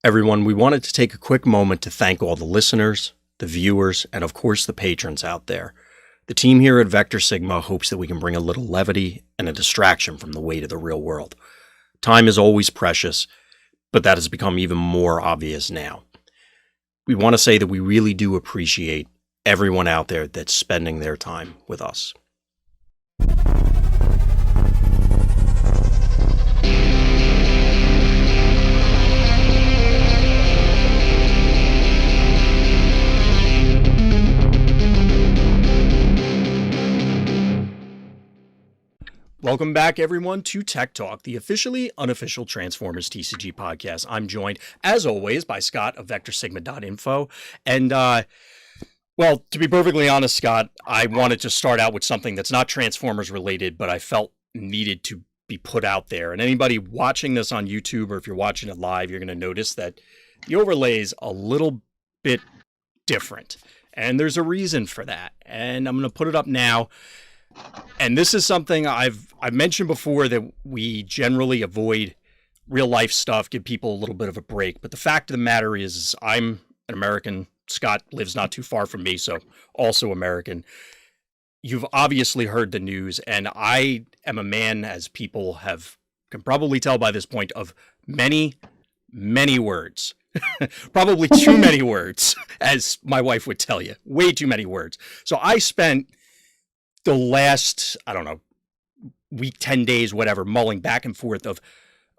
Everyone, we wanted to take a quick moment to thank all the listeners, the viewers, and of course the patrons out there. The team here at Vectorsigma hopes that we can bring a little levity and a distraction from the weight of the real world. Time is always precious, but that has become even more obvious now. We want to say that we really do appreciate everyone out there that's spending their time with us. Welcome back, everyone, to Tech Talk, the officially unofficial Transformers TCG podcast. I'm joined, as always, by Scott of Vectorsigma.info. And, well, to be perfectly honest, Scott, I wanted to start out with something that's not Transformers related, but I felt needed to be put out there. And anybody watching this on YouTube, or if you're watching it live, you're going to notice that the overlay is a little bit different. And there's a reason for that. And I'm going to put it up now. And this is something I've mentioned before, that we generally avoid real life stuff, give people a little bit of a break. But the fact of the matter is I'm an American. Scott lives not too far from me, so also American. You've obviously heard the news, and I am a man, as people can probably tell by this point, of many, many words. Probably too many words, as my wife would tell you. Way too many words. So I spent the last, week, 10 days, whatever, mulling back and forth of,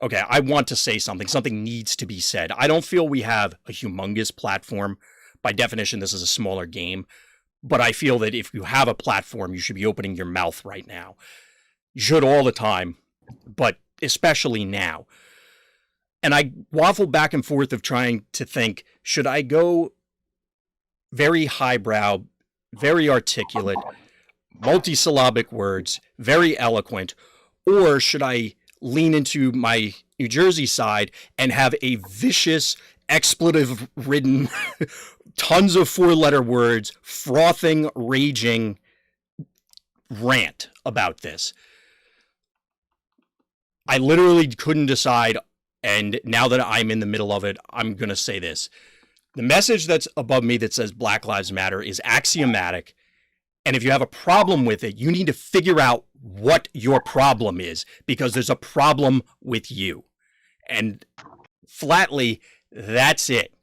okay, I want to say something. Something needs to be said. I don't feel we have a humongous platform. By definition, this is a smaller game. But I feel that if you have a platform, you should be opening your mouth right now. You should all the time, but especially now. And I waffle back and forth of trying to think, should I go very highbrow, very articulate, multisyllabic words, very eloquent, or should I lean into my New Jersey side and have a vicious, expletive-ridden, tons of four-letter words, frothing, raging rant about this? I literally couldn't decide, and now that I'm in the middle of it, I'm going to say this. The message that's above me that says Black Lives Matter is axiomatic. And if you have a problem with it, you need to figure out what your problem is, because there's a problem with you. And flatly, that's it.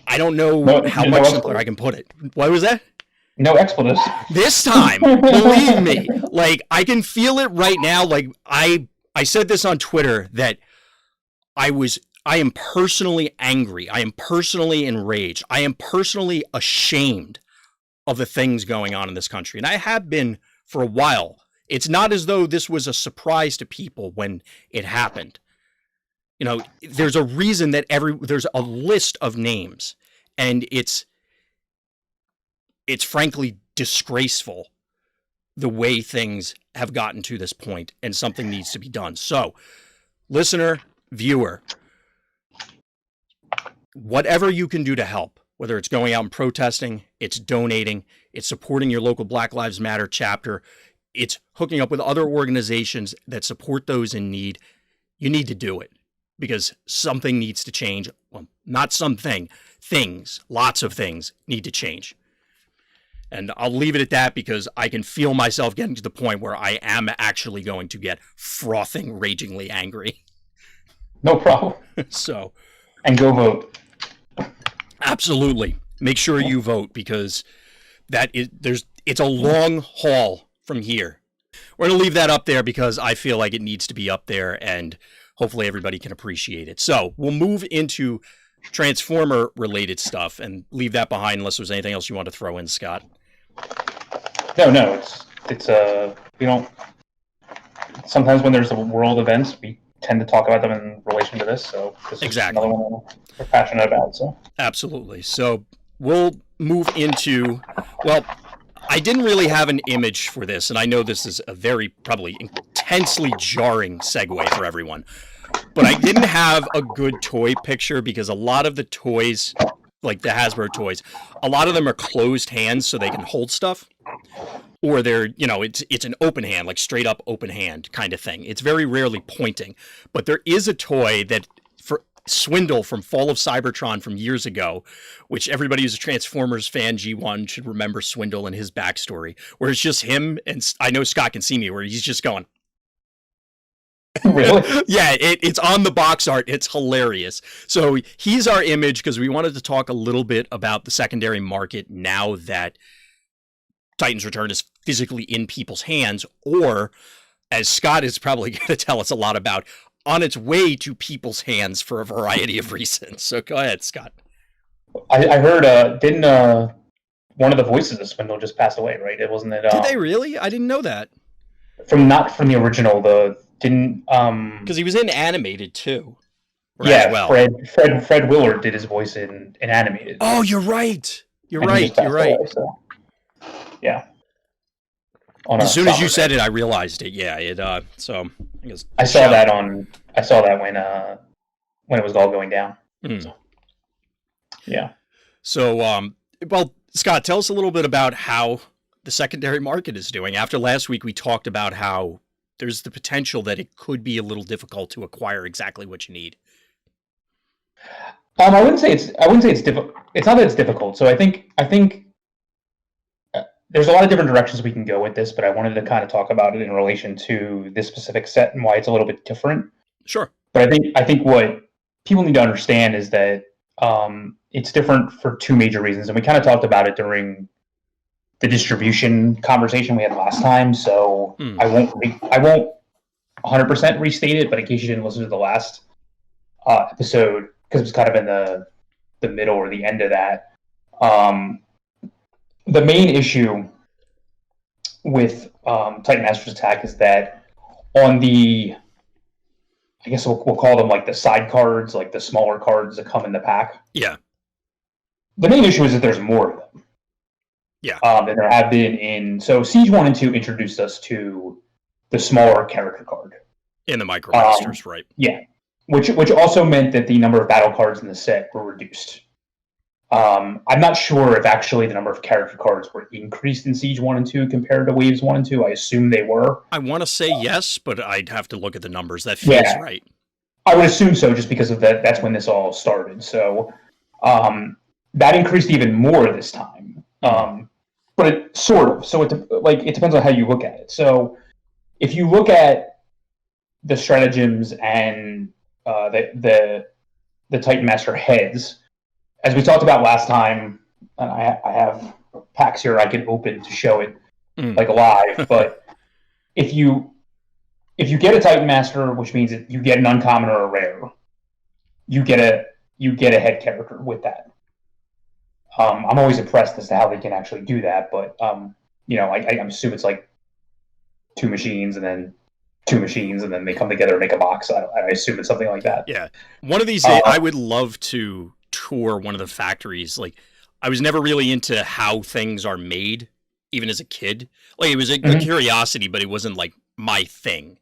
I don't know how much simpler I can put it. What was that? No expletives. This time, believe me, I can feel it right now. I said this on Twitter, that I am personally angry. I am personally enraged. I am personally ashamed of the things going on in this country. And I have been for a while. It's not as though this was a surprise to people when it happened. There's a reason that there's a list of names, and it's frankly disgraceful the way things have gotten to this point, and something needs to be done. So, listener, viewer, whatever you can do to help, whether it's going out and protesting, it's donating, it's supporting your local Black Lives Matter chapter, it's hooking up with other organizations that support those in need, you need to do it, because something needs to change. Well, not something, things, lots of things need to change. And I'll leave it at that, because I can feel myself getting to the point where I am actually going to get frothing, ragingly angry. No problem. And go vote. Absolutely. Make sure you vote, because it's a long haul from here. We're going to leave that up there because I feel like it needs to be up there, and hopefully everybody can appreciate it. So we'll move into Transformer related stuff and leave that behind, unless there's anything else you want to throw in, Scott. No, it's we don't, sometimes when there's world events, we tend to talk about them in relation to this, so this is another one we're passionate about. So absolutely. So we'll move into, well, I didn't really have an image for this, and I know this is a very probably intensely jarring segue for everyone, but I didn't have a good toy picture, because a lot of the toys, like the Hasbro toys, a lot of them are closed hands so they can hold stuff. Or they're, it's an open hand, like straight up open hand kind of thing. It's very rarely pointing. But there is a toy that Swindle from Fall of Cybertron from years ago, which everybody who's a Transformers fan, G1, should remember Swindle and his backstory, where it's just him, and I know Scott can see me, where he's just going. Really? Yeah, it's on the box art. It's hilarious. So he's our image because we wanted to talk a little bit about the secondary market now that Titan's Return is physically in people's hands, or, as Scott is probably going to tell us a lot about, on its way to people's hands for a variety of reasons. So go ahead, Scott. I heard, didn't one of the voices of Swindle just pass away, right? It wasn't it. Did they really? I didn't know that. Not from the original, because he was in animated too. Yeah, well. Fred Willard did his voice in animated. Oh, you're right. You're right. Away, so. Yeah. As soon as you said it, I realized it. Yeah, so I guess I saw that when it was all going down. Mm. So, yeah. So, well, Scott, tell us a little bit about how the secondary market is doing. After last week, we talked about how there's the potential that it could be a little difficult to acquire exactly what you need. I wouldn't say it's difficult. It's not that it's difficult. So I think there's a lot of different directions we can go with this, but I wanted to kind of talk about it in relation to this specific set and why it's a little bit different. Sure. But I think what people need to understand is that it's different for two major reasons, and we kind of talked about it during the distribution conversation we had last time. So I won't 100% restate it, but in case you didn't listen to the last episode, because it was kind of in the middle or the end of that. The main issue with Titan Master's Attack is that on the, I guess we'll call them like the side cards, like the smaller cards that come in the pack. Yeah. The main issue is that there's more of them. Yeah. Than there have been in. So Siege 1 and 2 introduced us to the smaller character card. In the Micro Masters, right? Yeah. Which also meant that the number of battle cards in the set were reduced. I'm not sure if actually the number of character cards were increased in Siege 1 and 2 compared to Waves 1 and 2. I assume they were. I want to say yes, but I'd have to look at the numbers. That feels right. I would assume so, just because of that. That's when this all started. So that increased even more this time. But it sort of. So it depends on how you look at it. So if you look at the stratagems and the Titan Master heads, as we talked about last time, and I have packs here I can open to show it like live. But if you get a Titan Master, which means that you get an uncommon or a rare, you get a head character with that. I'm always impressed as to how they can actually do that, but I assume it's like two machines and then they come together and make a box. I assume it's something like that. Yeah, one of these days I would love to tour one of the factories. Like, I was never really into how things are made, even as a kid. Like, it was a curiosity, but it wasn't like my thing.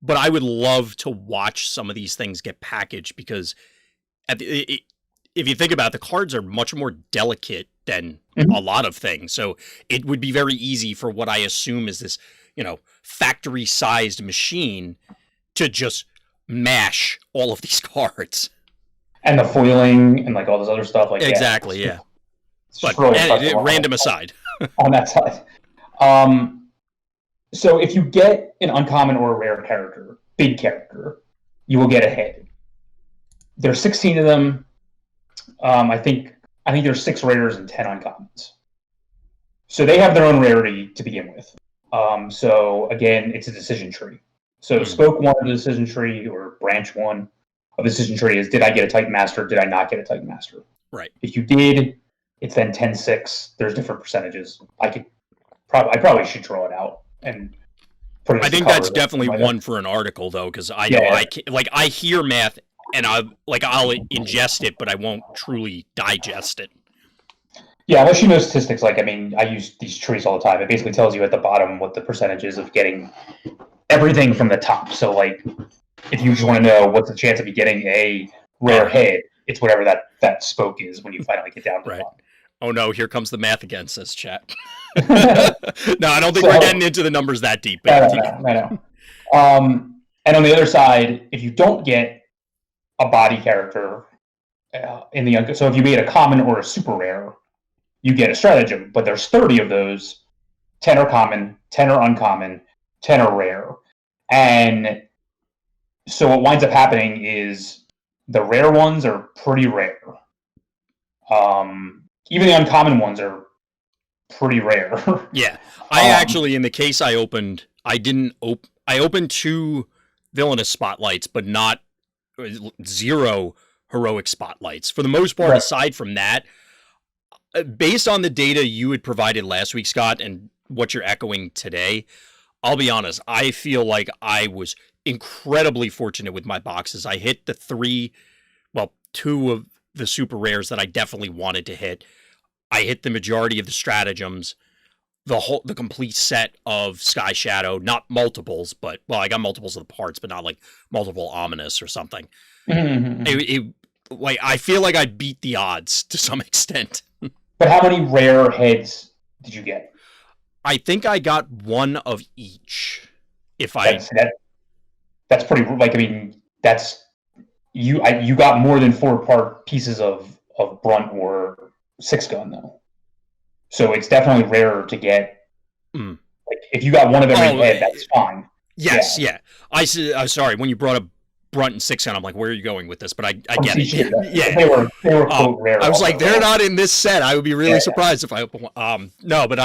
But I would love to watch some of these things get packaged, because if you think about it, the cards are much more delicate than a lot of things. So it would be very easy for what I assume is this, factory-sized machine to just mash all of these cards. And the foiling and like all this other stuff. Like exactly, yeah. But really random aside. On that side. So if you get an uncommon or a rare character, big character, you will get a head. There's 16 of them. I think there's 6 rares and 10 uncommons. So they have their own rarity to begin with. So again, it's a decision tree. So spoke 1 of the decision tree, or branch 1 of the decision tree, is, did I get a Titan Master? Did I not get a Titan Master? Right. If you did, it's then 10-6. There's different percentages. I probably should draw it out and put it. I think that's definitely one for an article, though, because I know I hear math and I'll ingest it, but I won't truly digest it. Yeah, unless you know statistics. I use these trees all the time. It basically tells you at the bottom what the percentage is of getting everything from the top. So, if you just want to know what's the chance of you getting a rare head, it's whatever that spoke is when you finally get down to the bottom. Oh no, here comes the math again, says chat. No, I don't think we're getting into the numbers that deep. I know. And on the other side, if you don't get a body character in the so if you made a common or a super rare, you get a stratagem. But there's 30 of those. 10 are common, 10 are uncommon, 10 are rare, and so what winds up happening is the rare ones are pretty rare. Even the uncommon ones are pretty rare. Yeah, I actually, in the case I opened, I opened 2 villainous spotlights, but not 0 heroic spotlights. For the most part, aside from that, based on the data you had provided last week, Scott, and what you're echoing today, I'll be honest, I feel like I was incredibly fortunate with my boxes. I hit the 2 of the super rares that I definitely wanted to hit. I hit the majority of the stratagems, the complete set of Sky Shadow, not multiples, but, well, I got multiples of the parts, but not like multiple ominous or something. Like, I feel like I beat the odds to some extent. But how many rare heads did you get? I think I got 1 of each. That's pretty, like, I mean, that's you got more than 4 pieces of Brunt or 6-gun though, so it's definitely rarer to get. Like, if you got 1 of every head, that's fine. Yes, yeah. I sorry, when you brought up Brunt and 6-gun, I'm like, where are you going with this? But I get it. Yeah, they were quote rare. I was like, they're not in this set. I would be really surprised if I open one. No, but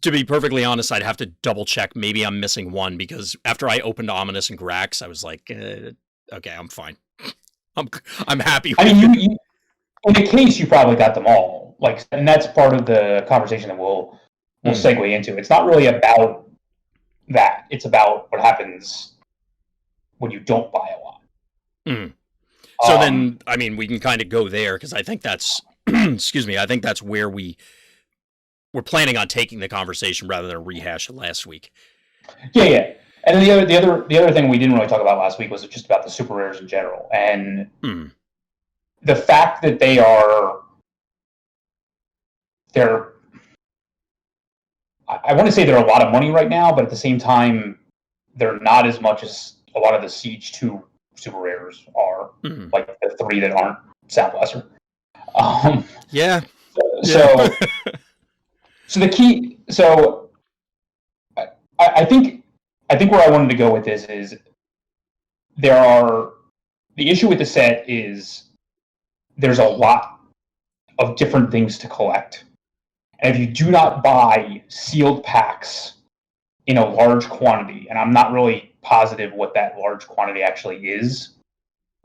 to be perfectly honest, I'd have to double check. Maybe I'm missing 1, because after I opened Ominous and Grax, I was like, okay, I'm fine. I'm happy. I mean, you in the case, you probably got them all. Like, and that's part of the conversation that we'll segue into. It's not really about that. It's about what happens when you don't buy a lot. So then, I mean, we can kind of go there, because I think that's, excuse me, I think that's where we're planning on taking the conversation rather than rehash it last week. Yeah. And then the other thing we didn't really talk about last week was just about the super rares in general, and the fact that I want to say they're a lot of money right now, but at the same time, they're not as much as a lot of the Siege 2 super rares are, like the 3 that aren't Sound Blaster. Yeah. So, so the key. So, I think where I wanted to go with this is the issue with the set is there's a lot of different things to collect. And if you do not buy sealed packs in a large quantity, and I'm not really positive what that large quantity actually is,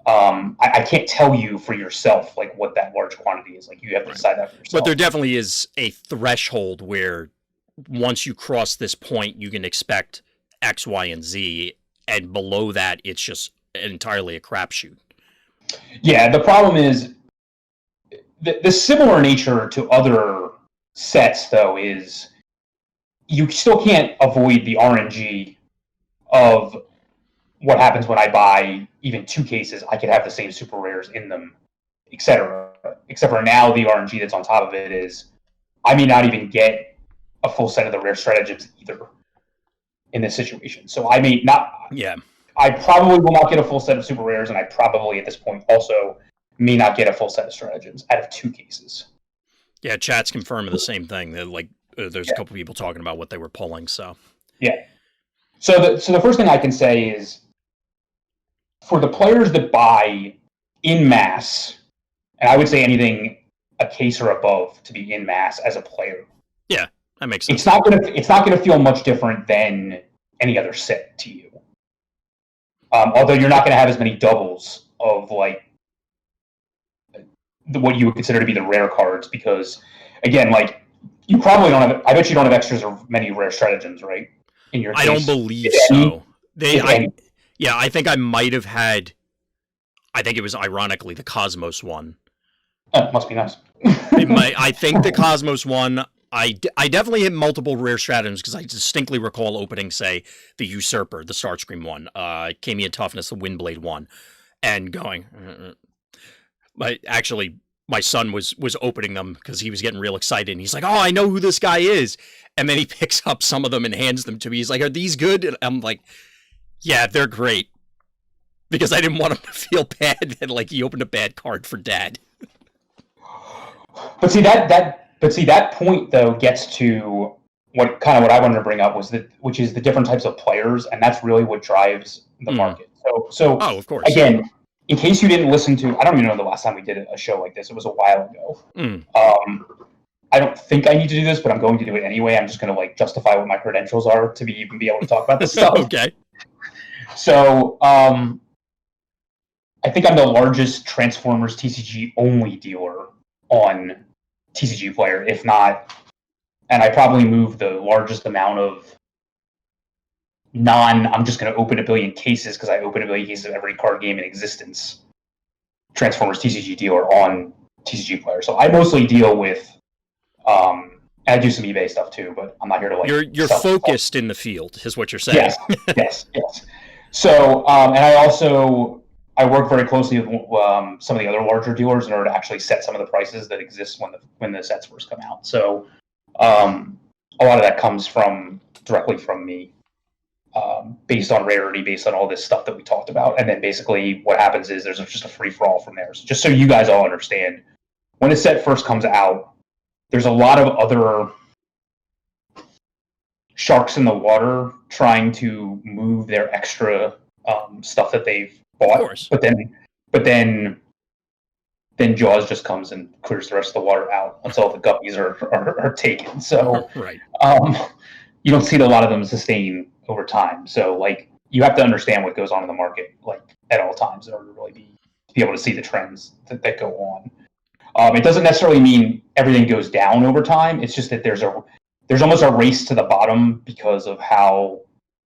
I can't tell you for yourself like what that large quantity is. Like, you have to decide that for yourself. But there definitely is a threshold where once you cross this point, you can expect X, Y, and Z, and below that, it's just entirely a crapshoot. Yeah, the problem is the similar nature to other sets, though, is you still can't avoid the RNG of what happens when I buy even 2 cases. I could have the same super rares in them, etc. Except for now, the RNG that's on top of it is I may not even get a full set of the rare stratagems either in this situation. So I may not. Yeah. I probably will not get a full set of super rares, and I probably at this point also may not get a full set of stratagems out of 2 cases. Yeah, chat's confirming the same thing. That there's a couple people talking about what they were pulling. So yeah. So the first thing I can say is, for the players that buy in mass, and I would say anything a case or above to be in mass as a player. Yeah, that makes sense. It's not gonna feel much different than any other set to you. Although you're not gonna have as many doubles of like what you would consider to be the rare cards, because again, like, you probably don't have. I bet you don't have extras or many rare stratagems, right? In your case. I don't believe so. I think I might have had. I think it was ironically the Cosmos one. Oh, must be nice. I think the Cosmos one. I definitely hit multiple rare stratagems, because I distinctly recall opening, say, the Usurper, the Starscream one, Kamian Toughness, the Windblade one, and going. My son was opening them because he was getting real excited, and he's like, "Oh, I know who this guy is," and then he picks up some of them and hands them to me. He's like, "Are these good?" And I'm like, "Yeah, they're great. Because I didn't want him to feel bad that like he opened a bad card for Dad. But see that point though gets to what I wanted to bring up which is the different types of players, and that's really what drives the market. So of course. Again, in case you didn't listen to, I don't even know the last time we did a show like this. It was a while ago. I don't think I need to do this, but I'm going to do it anyway. I'm just going to like justify what my credentials are to even be able to talk about this stuff. Okay. So I think I'm the largest Transformers TCG only dealer on TCG Player, if not, and I probably move the largest amount of I'm just going to open a billion cases because I open a billion cases of every card game in existence. Transformers TCG dealer on TCG Player. So I mostly deal with, and I do some eBay stuff too, but I'm not here to like. You're focused in the field, is what you're saying. Yes. So, and I work very closely with some of the other larger dealers in order to actually set some of the prices that exist when the sets first come out. So, a lot of that comes directly from me, based on rarity, based on all this stuff that we talked about. And then basically what happens is there's just a free-for-all from there. So just so you guys all understand, when a set first comes out, there's a lot of other sharks in the water trying to move their extra stuff that they've bought. Of course. But then Jaws just comes and clears the rest of the water out until the guppies are taken. So right. You don't see a lot of them sustain over time. So like you have to understand what goes on in the market like at all times in order to really be able to see the trends that go on. It doesn't necessarily mean everything goes down over time. It's just that there's almost a race to the bottom because of how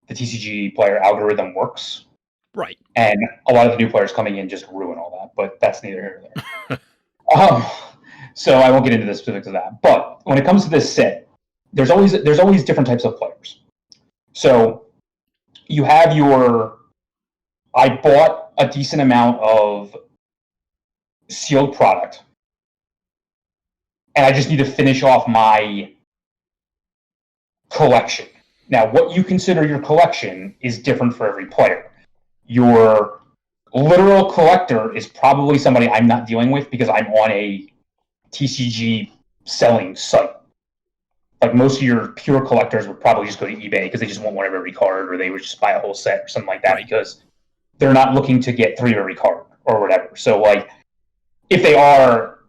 the TCG Player algorithm works. Right. And a lot of the new players coming in just ruin all that, but that's neither here nor there. So I won't get into the specifics of that. But when it comes to this set, there's always different types of players. So you have I bought a decent amount of sealed product, and I just need to finish off my collection. Now, what you consider your collection is different for every player. Your literal collector is probably somebody I'm not dealing with because I'm on a TCG selling site. Like most of your pure collectors would probably just go to eBay because they just want one of every card, or they would just buy a whole set or something like that, right, because they're not looking to get 3 of every card or whatever. So like, if they are,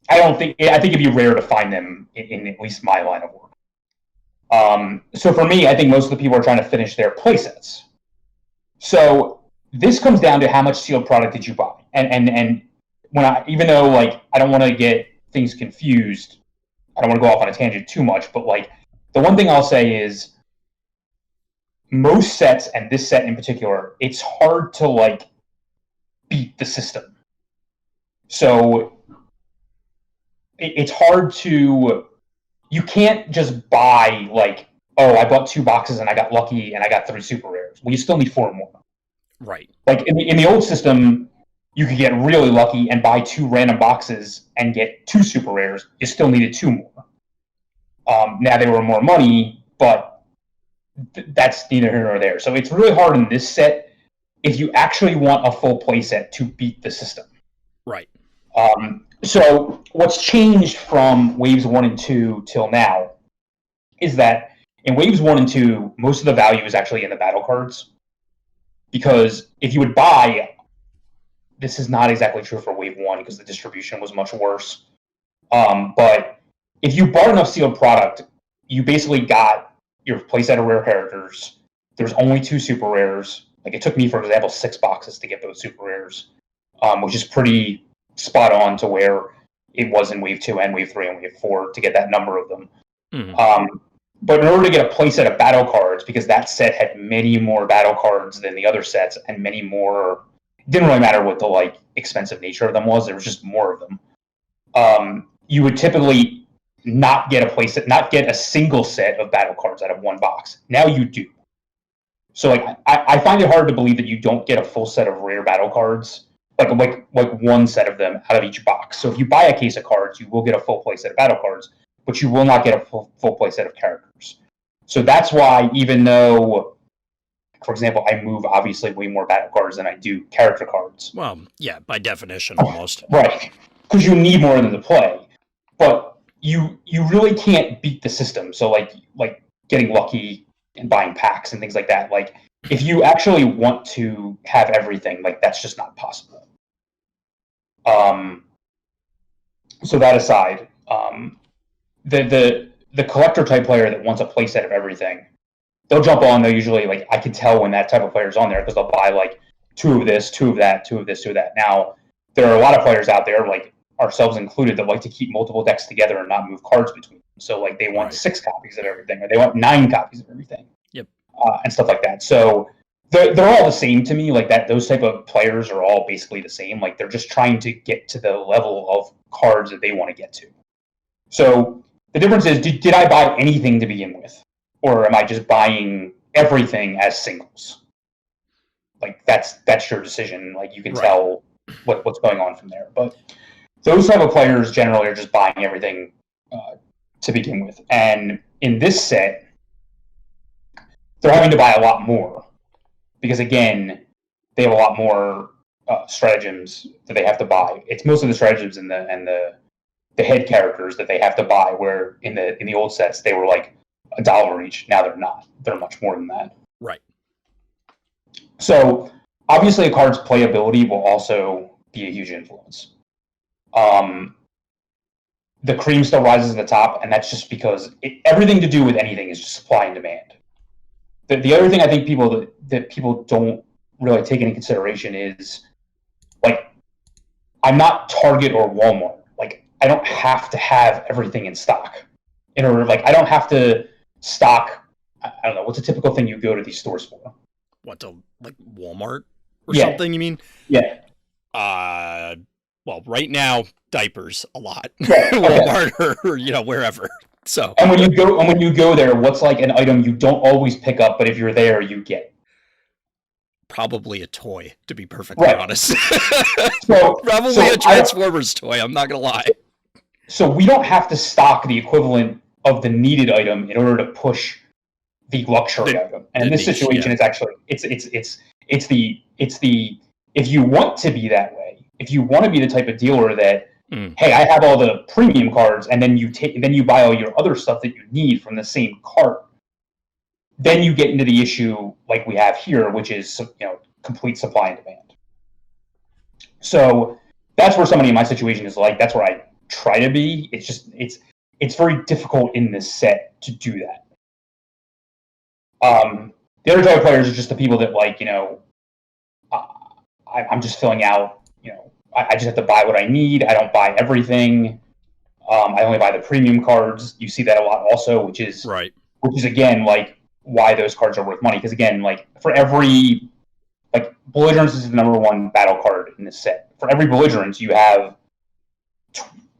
I think it'd be rare to find them in at least my line of work. So for me, I think most of the people are trying to finish their playsets. So this comes down to how much sealed product did you buy, and even though like I don't want to get things confused, I don't want to go off on a tangent too much, but like the one thing I'll say is most sets, and this set in particular, it's hard to like beat the system. So it's hard to, you can't just buy like, oh, I bought 2 boxes and I got lucky and I got 3 super rares. Well, you still need 4 more. Right. Like in the old system, you could get really lucky and buy 2 random boxes and get 2 super rares. You still needed 2 more. Now they were more money, but that's neither here nor there. So it's really hard in this set if you actually want a full play set to beat the system. Right. So what's changed from waves 1 and 2 till now is that in waves 1 and 2, most of the value is actually in the battle cards. Because if you would buy, this is not exactly true for wave 1 because the distribution was much worse. But if you bought enough sealed product, you basically got your playset of rare characters. There's only 2 super rares. Like it took me, for example, 6 boxes to get those super rares, which is pretty spot on to where it was in wave 2 and wave 3 and wave 4 to get that number of them. Mm-hmm. But in order to get a playset of battle cards, because that set had many more battle cards than the other sets and many more, it didn't really matter what the like expensive nature of them was, there was just more of them. You would typically not get a single set of battle cards out of 1 box. Now you do. So like I find it hard to believe that you don't get a full set of rare battle cards, like 1 set of them out of each box. So if you buy a case of cards, you will get a full play set of battle cards, but you will not get a full play set of characters. So that's why, even though for example, I move obviously way more battle cards than I do character cards. Well, yeah, by definition, almost. Right, because you need more of them to play, but you really can't beat the system. So like getting lucky and buying packs and things like that. Like if you actually want to have everything, like that's just not possible. So that aside, the collector type player that wants a playset of everything, they'll jump on. They'll usually, like, I can tell when that type of player is on there because they'll buy like 2 of this, 2 of that, 2 of this, 2 of that. Now, there are a lot of players out there, like ourselves included, that like to keep multiple decks together and not move cards between them. So like they want 6 copies of everything, or they want 9 copies of everything. Yep. And stuff like that. So they're all the same to me. Like that, those type of players are all basically the same. Like they're just trying to get to the level of cards that they want to get to. So the difference is, did I buy anything to begin with, or am I just buying everything as singles? Like that's your decision. Like you can tell what's going on from there. But those type of players generally are just buying everything to begin with. And in this set, they're having to buy a lot more because, again, they have a lot more stratagems that they have to buy. It's mostly the stratagems and the head characters that they have to buy, where in the old sets they were like $1 each. Now they're not. They're much more than that. Right. So obviously a card's playability will also be a huge influence. The cream still rises to the top, and that's just because everything to do with anything is just supply and demand. The other thing I think that people don't really take into consideration is, like, I'm not Target or Walmart. Like, I don't have to have everything in stock. In order, like, I don't have to stock. I don't know, what's a typical thing you go to these stores for? What, to like Walmart or something? You mean? Yeah. Well, right now, diapers a lot. Right. Walmart or wherever. So. And when you go there, what's like an item you don't always pick up, but if you're there, you get? Probably a toy, to be perfectly honest. Probably a Transformers toy. I'm not gonna lie. So we don't have to stock the equivalent of the needed item in order to push the luxury item. And in this situation, it's actually it's the if you want to be that way, if you want to be the type of dealer that, hey, I have all the premium cards, and then you buy all your other stuff that you need from the same cart, then you get into the issue like we have here, which is complete supply and demand. So that's where somebody in my situation is like. That's where I try to be. It's just it's very difficult in this set to do that. The other type of players are just the people that, like, I'm just filling out. I just have to buy what I need. I don't buy everything. I only buy the premium cards. You see that a lot also, which is again, like, why those cards are worth money. Because again, like, for every, like, belligerence is the number 1 battle card in this set. For every belligerence, you have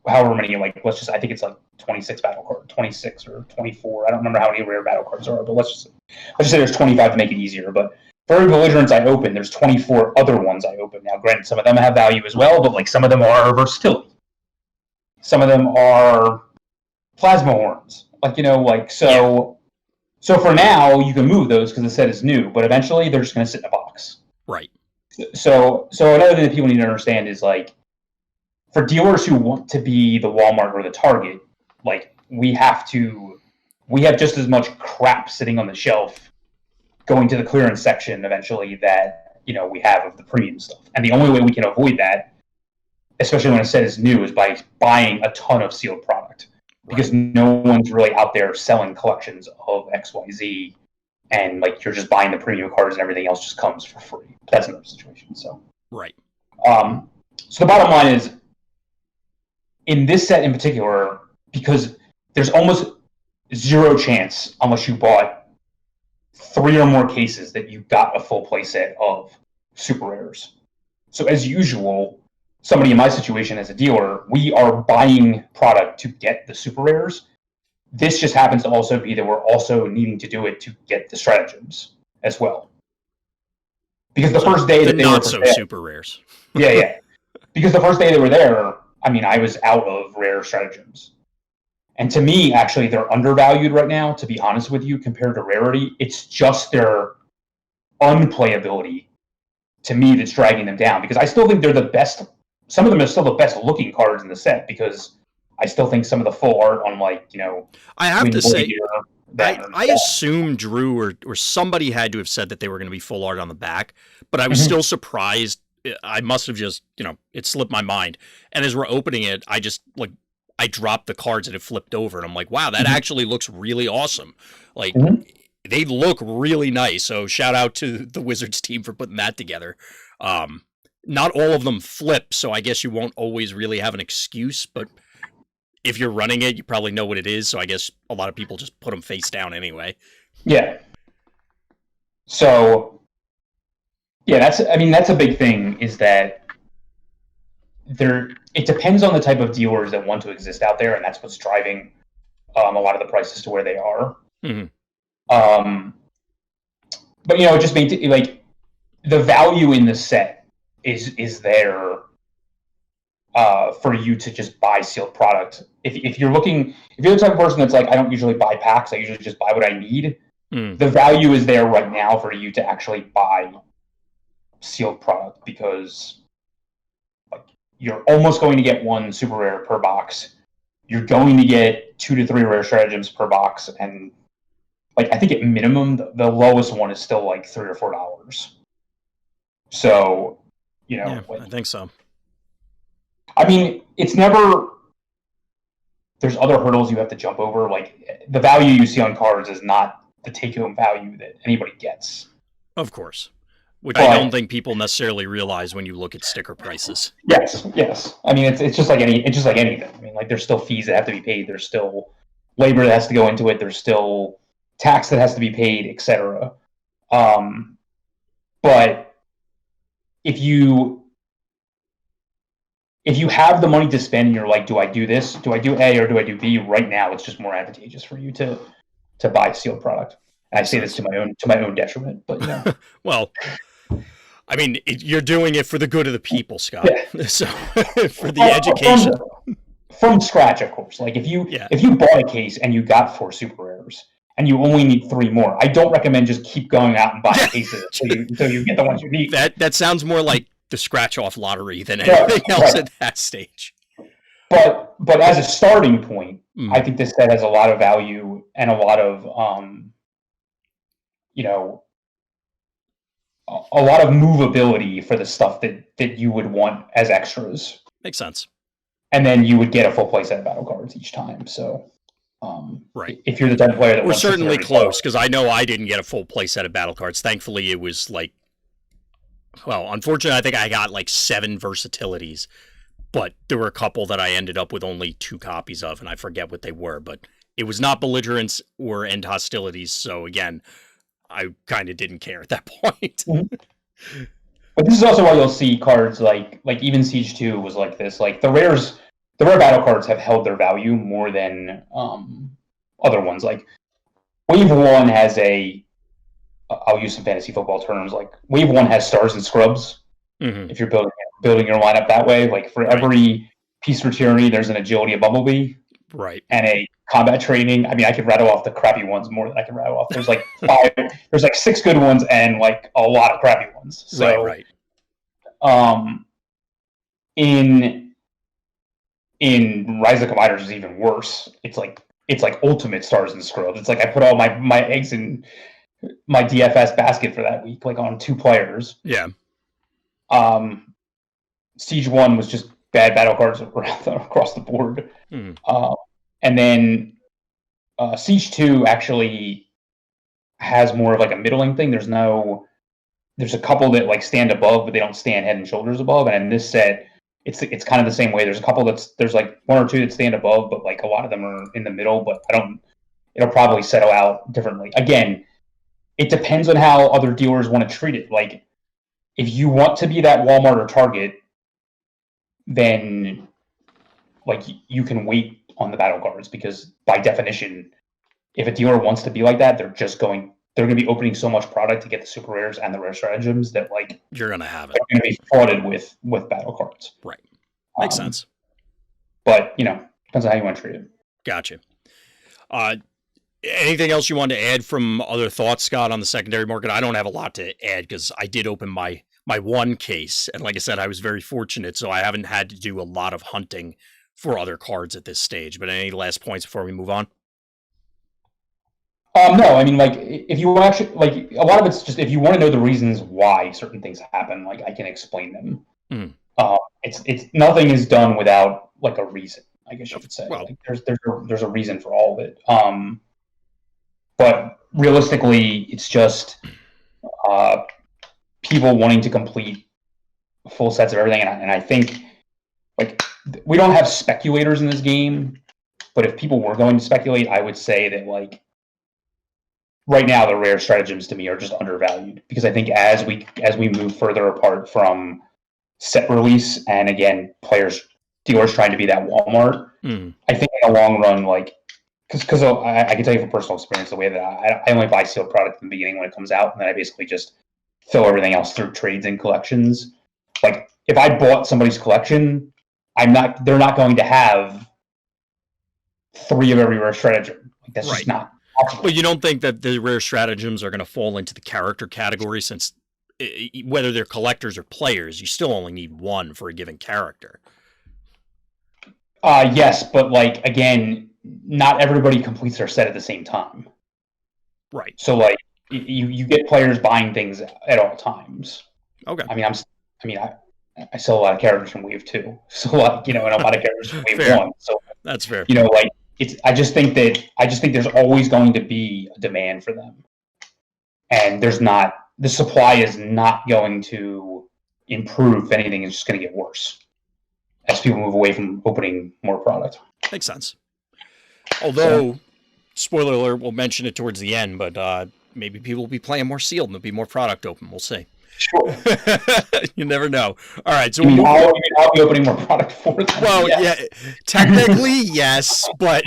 however many, like, I think it's like 26 battle cards, 26 or 24. I don't remember how many rare battle cards there are, but let's just say there's 25 to make it easier. But for every belligerence I open, there's 24 other ones I open. Now, granted, some of them have value as well, but, like, some of them are versatility. Some of them are plasma horns. Like, so for now, you can move those because the set is new, but eventually they're just going to sit in a box. Right. So another thing that people need to understand is, like, for dealers who want to be the Walmart or the Target, like, we have just as much crap sitting on the shelf going to the clearance section eventually that, we have of the premium stuff. And the only way we can avoid that, especially when a set is new, is by buying a ton of sealed product. Because no one's really out there selling collections of XYZ, and, like, you're just buying the premium cards and everything else just comes for free. That's another situation. So right. So the bottom line is, in this set in particular, because there's almost zero chance, unless you bought 3 or more cases, that you got a full playset of super rares. So as usual, somebody in my situation as a dealer, we are buying product to get the super rares. This just happens to also be that we're also needing to do it to get the stratagems as well. Because the first day that they not so super rares. Yeah. Because the first day they were there, I mean, I was out of rare stratagems. And to me, actually, they're undervalued right now, to be honest with you, compared to rarity. It's just they're unplayability to me that's dragging them down, because I still think they're the best. Some of them are still the best looking cards in the set, because I still think some of the full art on, like, I have to say, I assumed Drew or somebody had to have said that they were going to be full art on the back, but I was still surprised. I must have just, it slipped my mind. And as we're opening it, I dropped the cards and it flipped over, and I'm like, wow, that actually looks really awesome. Like, they look really nice. So shout out to the Wizards team for putting that together. Not all of them flip, so I guess you won't always really have an excuse, but if you're running it, you probably know what it is. So I guess a lot of people just put them face down anyway. Yeah. So, yeah, that's a big thing, is that it depends on the type of dealers that want to exist out there, and that's what's driving a lot of the prices to where they are. But it just makes it, like, the value in the set is there for you to just buy sealed product. If you're the type of person that's like, I don't usually buy packs, I usually just buy what I need, the value is there right now for you to actually buy sealed product, because, like, you're almost going to get one super rare per box. You're going to get 2 to 3 rare stratagems per box, and, like, I think at minimum the lowest one is still like $3 or $4. So, I think so. I mean, it's never. There's other hurdles you have to jump over. Like, the value you see on cards is not the take-home value that anybody gets. Of course. Which I don't think people necessarily realize when you look at sticker prices. Yes. I mean, it's just like anything. I mean, like, there's still fees that have to be paid. There's still labor that has to go into it. There's still tax that has to be paid, etc. But if you have the money to spend, and you're like, do I do this? Do I do A or do I do B? Right now, it's just more advantageous for you to buy sealed product. And I say this to my own detriment, but well, I mean, you're doing it for the good of the people, Scott. Yeah. So for the education from scratch, of course. Like, if you bought a case and you got 4 super rares and you only need 3 more, I don't recommend just keep going out and buying cases until you get the ones you need. That sounds more like the scratch-off lottery than anything else at that stage. But as a starting point, I think this set has a lot of value and a lot of a lot of movability for the stuff that you would want as extras. Makes sense. And then you would get a full play set of battle cards each time. So, if you're the type of player that we're certainly close, because I know I didn't get a full play set of battle cards. Thankfully, it was like, well, unfortunately, I think I got like 7 versatilities, but there were a couple that I ended up with only 2 copies of, and I forget what they were, but it was not belligerence or end hostilities. So again, I kind of didn't care at that point. But this is also why you'll see cards like even Siege 2 was like this. Like, the rare battle cards have held their value more than other ones. Like, Wave 1 has I'll use some fantasy football terms. Like, Wave 1 has stars and scrubs. If you're building your lineup that way, like, for every piece for tyranny, there's an agility of Bumblebee. Right. And a combat training. I mean, I could rattle off the crappy ones more than I can rattle off. There's like 6 good ones and like a lot of crappy ones. So, right. In Rise of the Combiners is even worse. It's like ultimate stars and scrubs. It's like I put all my eggs in my DFS basket for that week, like on 2 players. Yeah. Siege 1 was just bad battle cards across the board. And then Siege 2 actually has more of like a middling thing. There's a couple that like stand above, but they don't stand head and shoulders above. And in this set, it's kind of the same way. There's a couple there's like 1 or 2 that stand above, but like a lot of them are in the middle. But it'll probably settle out differently. Again, it depends on how other dealers want to treat it. Like, if you want to be that Walmart or Target, then like you can wait on the battle cards, because by definition, if a dealer wants to be like that, they're going to be opening so much product to get the super rares and the rare stratagems that, like, you're going to have it. They're going to be flooded with battle cards. Right. Makes sense. But, depends on how you want to treat it. Gotcha. Anything else you want to add from other thoughts, Scott, on the secondary market? I don't have a lot to add because I did open my one case, and like I said, I was very fortunate, so I haven't had to do a lot of hunting for other cards at this stage. But any last points before we move on? No, I mean, like, if you actually, like, a lot of it's just, if you want to know the reasons why certain things happen, like, I can explain them. Mm. It's nothing is done without, like, a reason, I guess you could say. Well, like, there's a reason for all of it. But realistically, it's just people wanting to complete full sets of everything, and I think, like, we don't have speculators in this game, but if people were going to speculate, I would say that, like, right now the rare stratagems to me are just undervalued, because I think as we move further apart from set release, and again, dealers trying to be that Walmart, I think in the long run, like, because I can tell you from personal experience, the way that I only buy sealed product in the beginning when it comes out, and then I basically just fill everything else through trades and collections. Like, if I bought somebody's collection, they're not going to have 3 of every rare stratagem. Like, that's just not possible. Well, you don't think that the rare stratagems are going to fall into the character category, since whether they're collectors or players, you still only need one for a given character. Yes, but, like, again, not everybody completes their set at the same time. Right. So, like, you get players buying things at all times. Okay. I mean, I sell a lot of characters from Wave 2. So, like, and a lot of characters from Wave 1. So that's fair. Like, I just think there's always going to be a demand for them. And the supply is not going to improve. If anything, it's just going to get worse as people move away from opening more product. Makes sense. Although, spoiler alert, we'll mention it towards the end, but maybe people will be playing more sealed and there'll be more product open. We'll see. Sure. You never know. All right. So I'll be opening more product for them. Well, yeah, technically, yes, but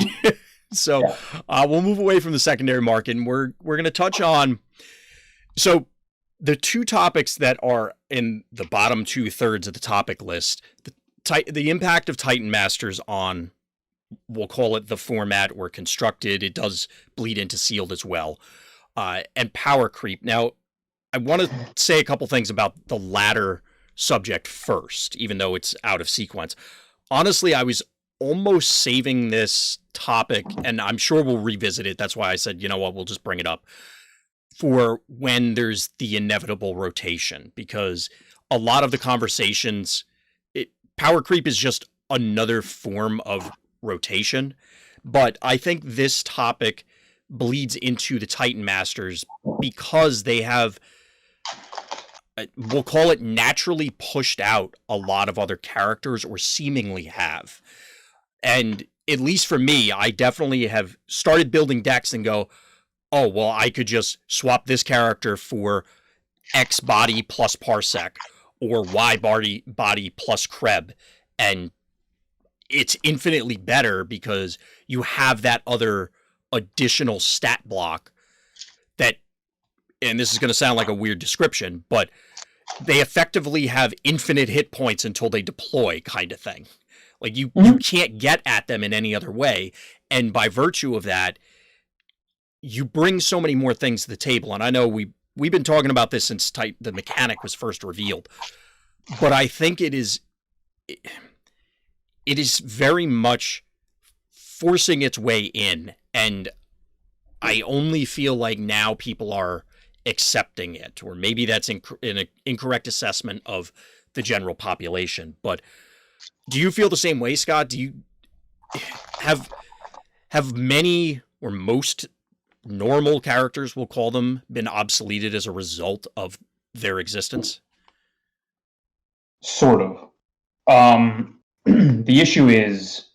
so we'll move away from the secondary market, and we're going to touch on. So the two topics that are in the bottom 2/3 of the topic list: the impact of Titan Masters on, we'll call it the format or constructed. It does bleed into sealed as well, and power creep. Now, I want to say a couple things about the latter subject first, even though it's out of sequence. Honestly, I was almost saving this topic, and I'm sure we'll revisit it. That's why I said, you know what, we'll just bring it up for when there's the inevitable rotation, because a lot of the conversations, power creep is just another form of rotation. But I think this topic bleeds into the Titan Masters because they have, we'll call it, naturally pushed out a lot of other characters, or seemingly have. And at least for me, I definitely have started building decks and go, oh, well, I could just swap this character for X body plus Parsec, or Y body plus Kreb, and it's infinitely better because you have that other additional stat block that, and this is going to sound like a weird description, but they effectively have infinite hit points until they deploy, kind of thing. Like, you can't get at them in any other way, and by virtue of that, you bring so many more things to the table. And I know we've been talking about this since the mechanic was first revealed, but I think it is very much forcing its way in, and I only feel like now people are accepting it, or maybe that's an incorrect assessment of the general population. But do you feel the same way, Scott? Do you have many or most normal characters, we'll call them, been obsoleted as a result of their existence? Sort of. The issue is,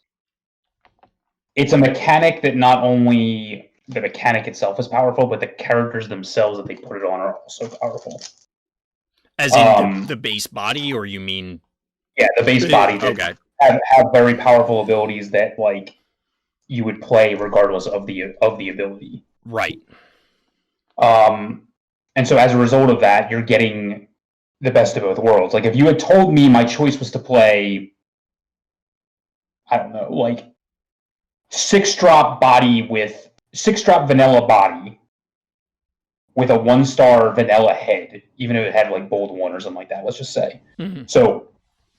it's a mechanic that not only the mechanic itself is powerful, but the characters themselves that they put it on are also powerful. As in the base body, or you mean? Yeah, the base body that have very powerful abilities that, like, you would play regardless of the ability. Right. And so as a result of that, you're getting the best of both worlds. Like, if you had told me my choice was to play, I don't know, like, 6-drop body with 6-drop vanilla body with a 1-star vanilla head, even if it had like bold 1 or something like that, let's just say. Mm-hmm. So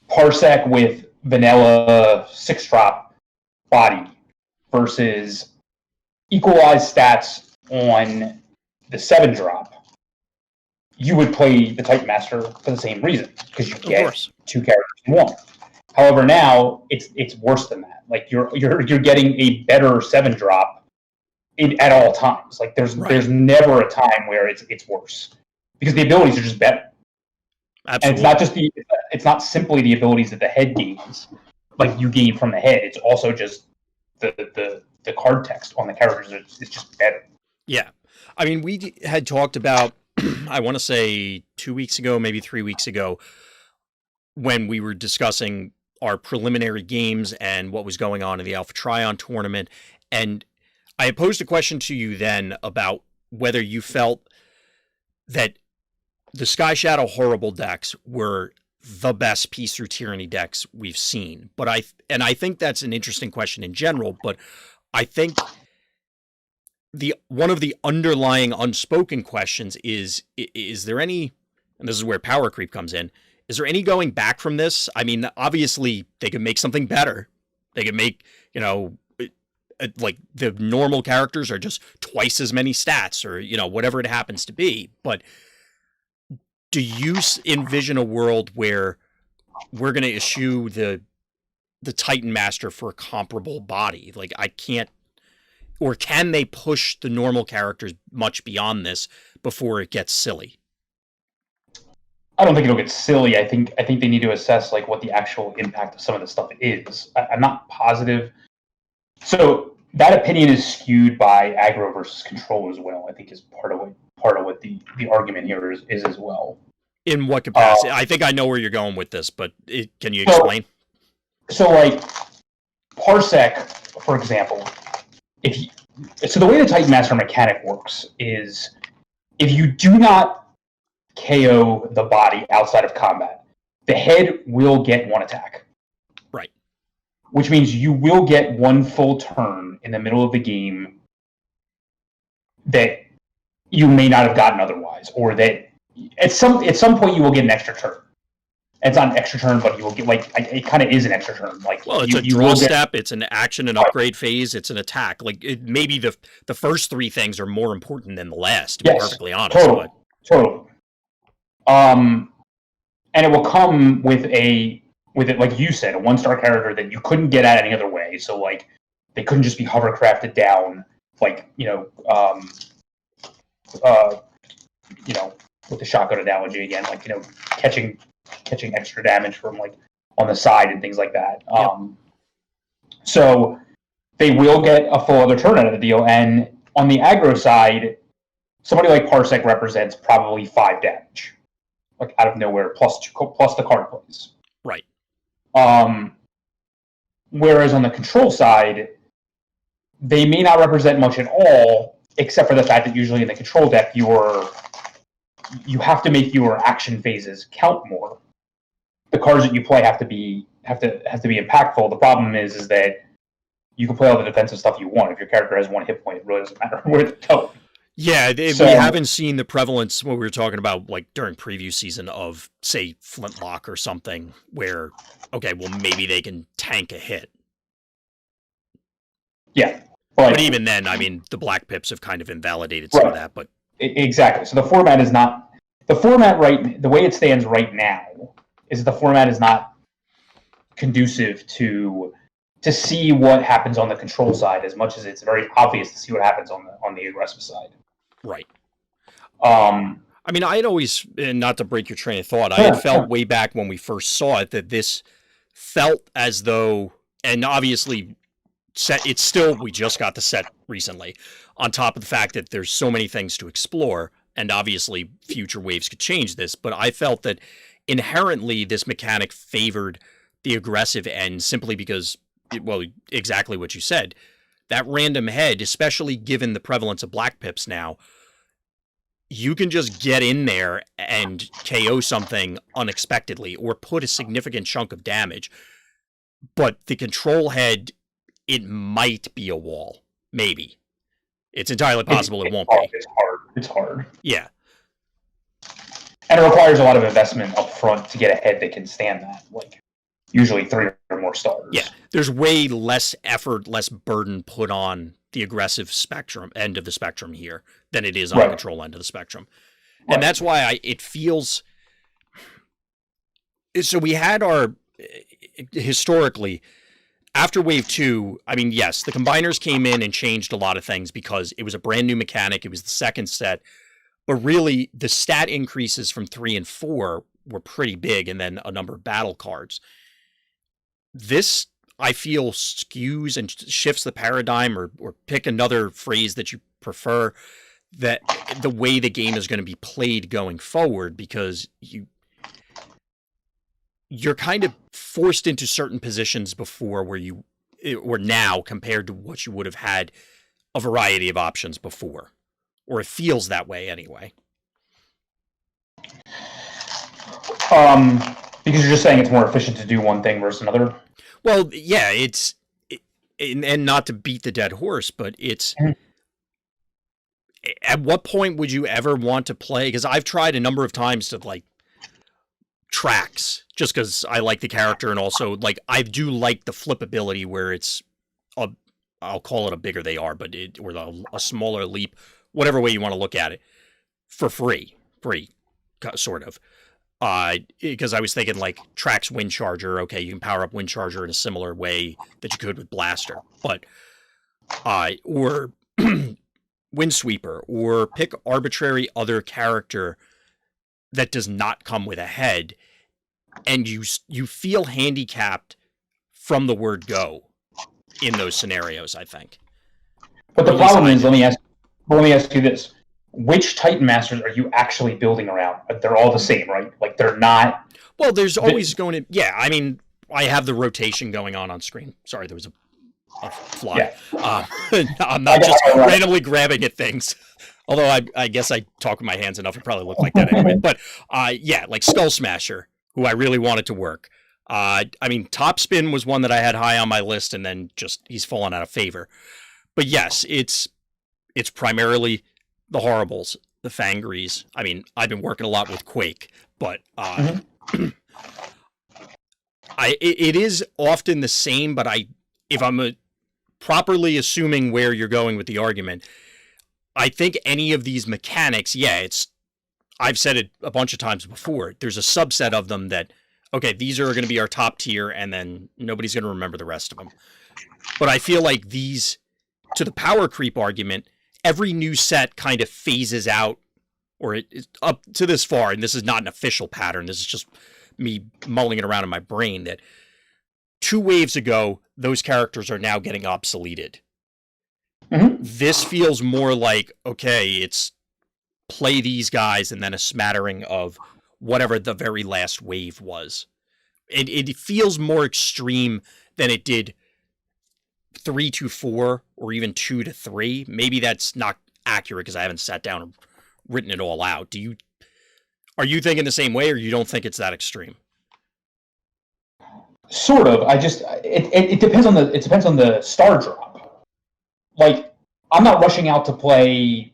Parsec with vanilla 6-drop body versus equalized stats on the 7-drop, you would play the Titan Master for the same reason, because you get 2 characters in 1. However, now it's worse than that. Like you're getting a better 7-drop at all times. Like there's never a time where it's worse, because the abilities are just better. Absolutely. And it's not simply the abilities that the head gains, like you gain from the head. It's also just the card text on the characters is just better. Yeah, I mean, we had talked about I want to say 2 weeks ago, maybe 3 weeks ago, when we were discussing our preliminary games and what was going on in the Alpha Trion tournament, and I posed a question to you then about whether you felt that the Sky Shadow Horrible decks were the best Peace Through Tyranny decks we've seen. But I think that's an interesting question in general, but I think one of the underlying unspoken questions is there any, and this is where power creep comes in, is there any going back from this? I mean, obviously they could make something better. They could make, like the normal characters are just twice as many stats, or, whatever it happens to be. But do you envision a world where we're going to issue the Titan Master for a comparable body? Like, I can't, or can they push the normal characters much beyond this before it gets silly? I don't think it'll get silly. I think they need to assess like what the actual impact of some of the stuff is. I'm not positive. So that opinion is skewed by aggro versus control as well. I think is part of what the argument here is as well. In what capacity? I think I know where you're going with this, but can you explain? So like Parsec, for example, so the way the Titan Master mechanic works is if you do not KO the body outside of combat, the head will get 1 attack. Right. Which means you will get 1 full turn in the middle of the game that you may not have gotten otherwise, or that at some point you will get an extra turn. It's not an extra turn, but you will get, like, it kind of is an extra turn. Like, well, it's a draw step, it's an action and upgrade phase, it's an attack. Like, maybe the first 3 things are more important than the last, to be perfectly honest. Totally. And it will come with it, like you said, a 1-star character that you couldn't get at any other way. So, like, they couldn't just be hovercrafted down, like, with the shotgun analogy again, like, catching extra damage from, like, on the side and things like that. Yep. So they will get a full other turn out of the deal. And on the aggro side, somebody like Parsec represents probably 5 damage, like out of nowhere, plus the card plays. Right. Whereas on the control side, they may not represent much at all, except for the fact that usually in the control deck, you have to make your action phases count more. The cards that you play have to be impactful. The problem is that you can play all the defensive stuff you want. If your character has 1 hit point, it really doesn't matter where to go. Yeah, we haven't seen the prevalence, what we were talking about, like during preview season, of, say, Flintlock or something, where, okay, well, maybe they can tank a hit. Yeah. But even then, I mean, the Black Pips have kind of invalidated some of that. But exactly. So the format is not... The way it stands right now is the format is not conducive to see what happens on the control side as much as it's very obvious to see what happens on the aggressive side. Right. I mean, I had always, and not to break your train of thought, I had felt way back when we first saw it that this felt as though, and obviously it's still, we just got the set recently, on top of the fact that there's so many things to explore, and obviously future waves could change this, but I felt that inherently this mechanic favored the aggressive end simply because, well, exactly what you said. That random head, especially given the prevalence of Black Pips now, you can just get in there and KO something unexpectedly or put a significant chunk of damage. But the control head, it might be a wall. Maybe. It's entirely possible it won't hard. be. It's hard. Yeah. And it requires a lot of investment up front to get a head that can stand that. Like, usually 3 or more stars. Yeah. There's way less effort, less burden put on the aggressive spectrum end of the spectrum here than it is on the control end of the spectrum. And that's why it feels... So we had our... Historically, after Wave 2, I mean, yes, the combiners came in and changed a lot of things because it was a brand new mechanic. It was the second set. But really, the stat increases from 3 and 4 were pretty big, and then a number of battle cards. This, I feel, skews and shifts the paradigm, or pick another phrase that you prefer, that the way the game is going to be played going forward, because you're kind of forced into certain positions before or now compared to what you would have had a variety of options before. Or it feels that way anyway. Because you're just saying it's more efficient to do one thing versus another? Well, yeah, and not to beat the dead horse, but it's... At what point would you ever want to play? Because I've tried a number of times to, like, tracks, just because I like the character, and also, like, I do like the flippability where it's I'll call it a bigger they are, but or a smaller leap, whatever way you want to look at it, for free, sort of. Because I was thinking, like, Trax Wind Charger, okay, you can power up Wind Charger in a similar way that you could with Blaster, but, or Windsweeper, or pick arbitrary other character that does not come with a head, and you feel handicapped from the word go in those scenarios, I think. But the problem is, let me ask you this. Which Titan Masters are you actually building around? They're all the same, right? Like, they're not... Well, there's always going to... Yeah, I mean, I have the rotation going on screen. Sorry, there was a fly. Yeah. I'm not just randomly grabbing at things. Although I guess I talk with my hands enough, it probably looked like that anyway. But, yeah, like Skull Smasher, who I really wanted to work. I mean, Top Spin was one that I had high on my list, and then just he's fallen out of favor. But yes, it's primarily the Horribles, the Fangries. I mean, I've been working a lot with Quake, but it is often the same. But if I'm properly assuming where you're going with the argument, I think any of these mechanics, yeah, I've said it a bunch of times before. There's a subset of them that, okay, these are going to be our top tier, and then nobody's going to remember the rest of them. But I feel like these, to the power creep argument, every new set kind of phases out, or it's up to this far, and this is not an official pattern. This is just me mulling it around in my brain, that 2 waves ago, those characters are now getting obsoleted. Mm-hmm. This feels more like, okay, it's play these guys and then a smattering of whatever the very last wave was. It feels more extreme than it did 3 to 4 or even 2 to 3. Maybe that's not accurate because I haven't sat down and written it all out. Are you thinking the same way, or you don't think it's that extreme? Sort of. It depends on the star drop. Like, I'm not rushing out to play.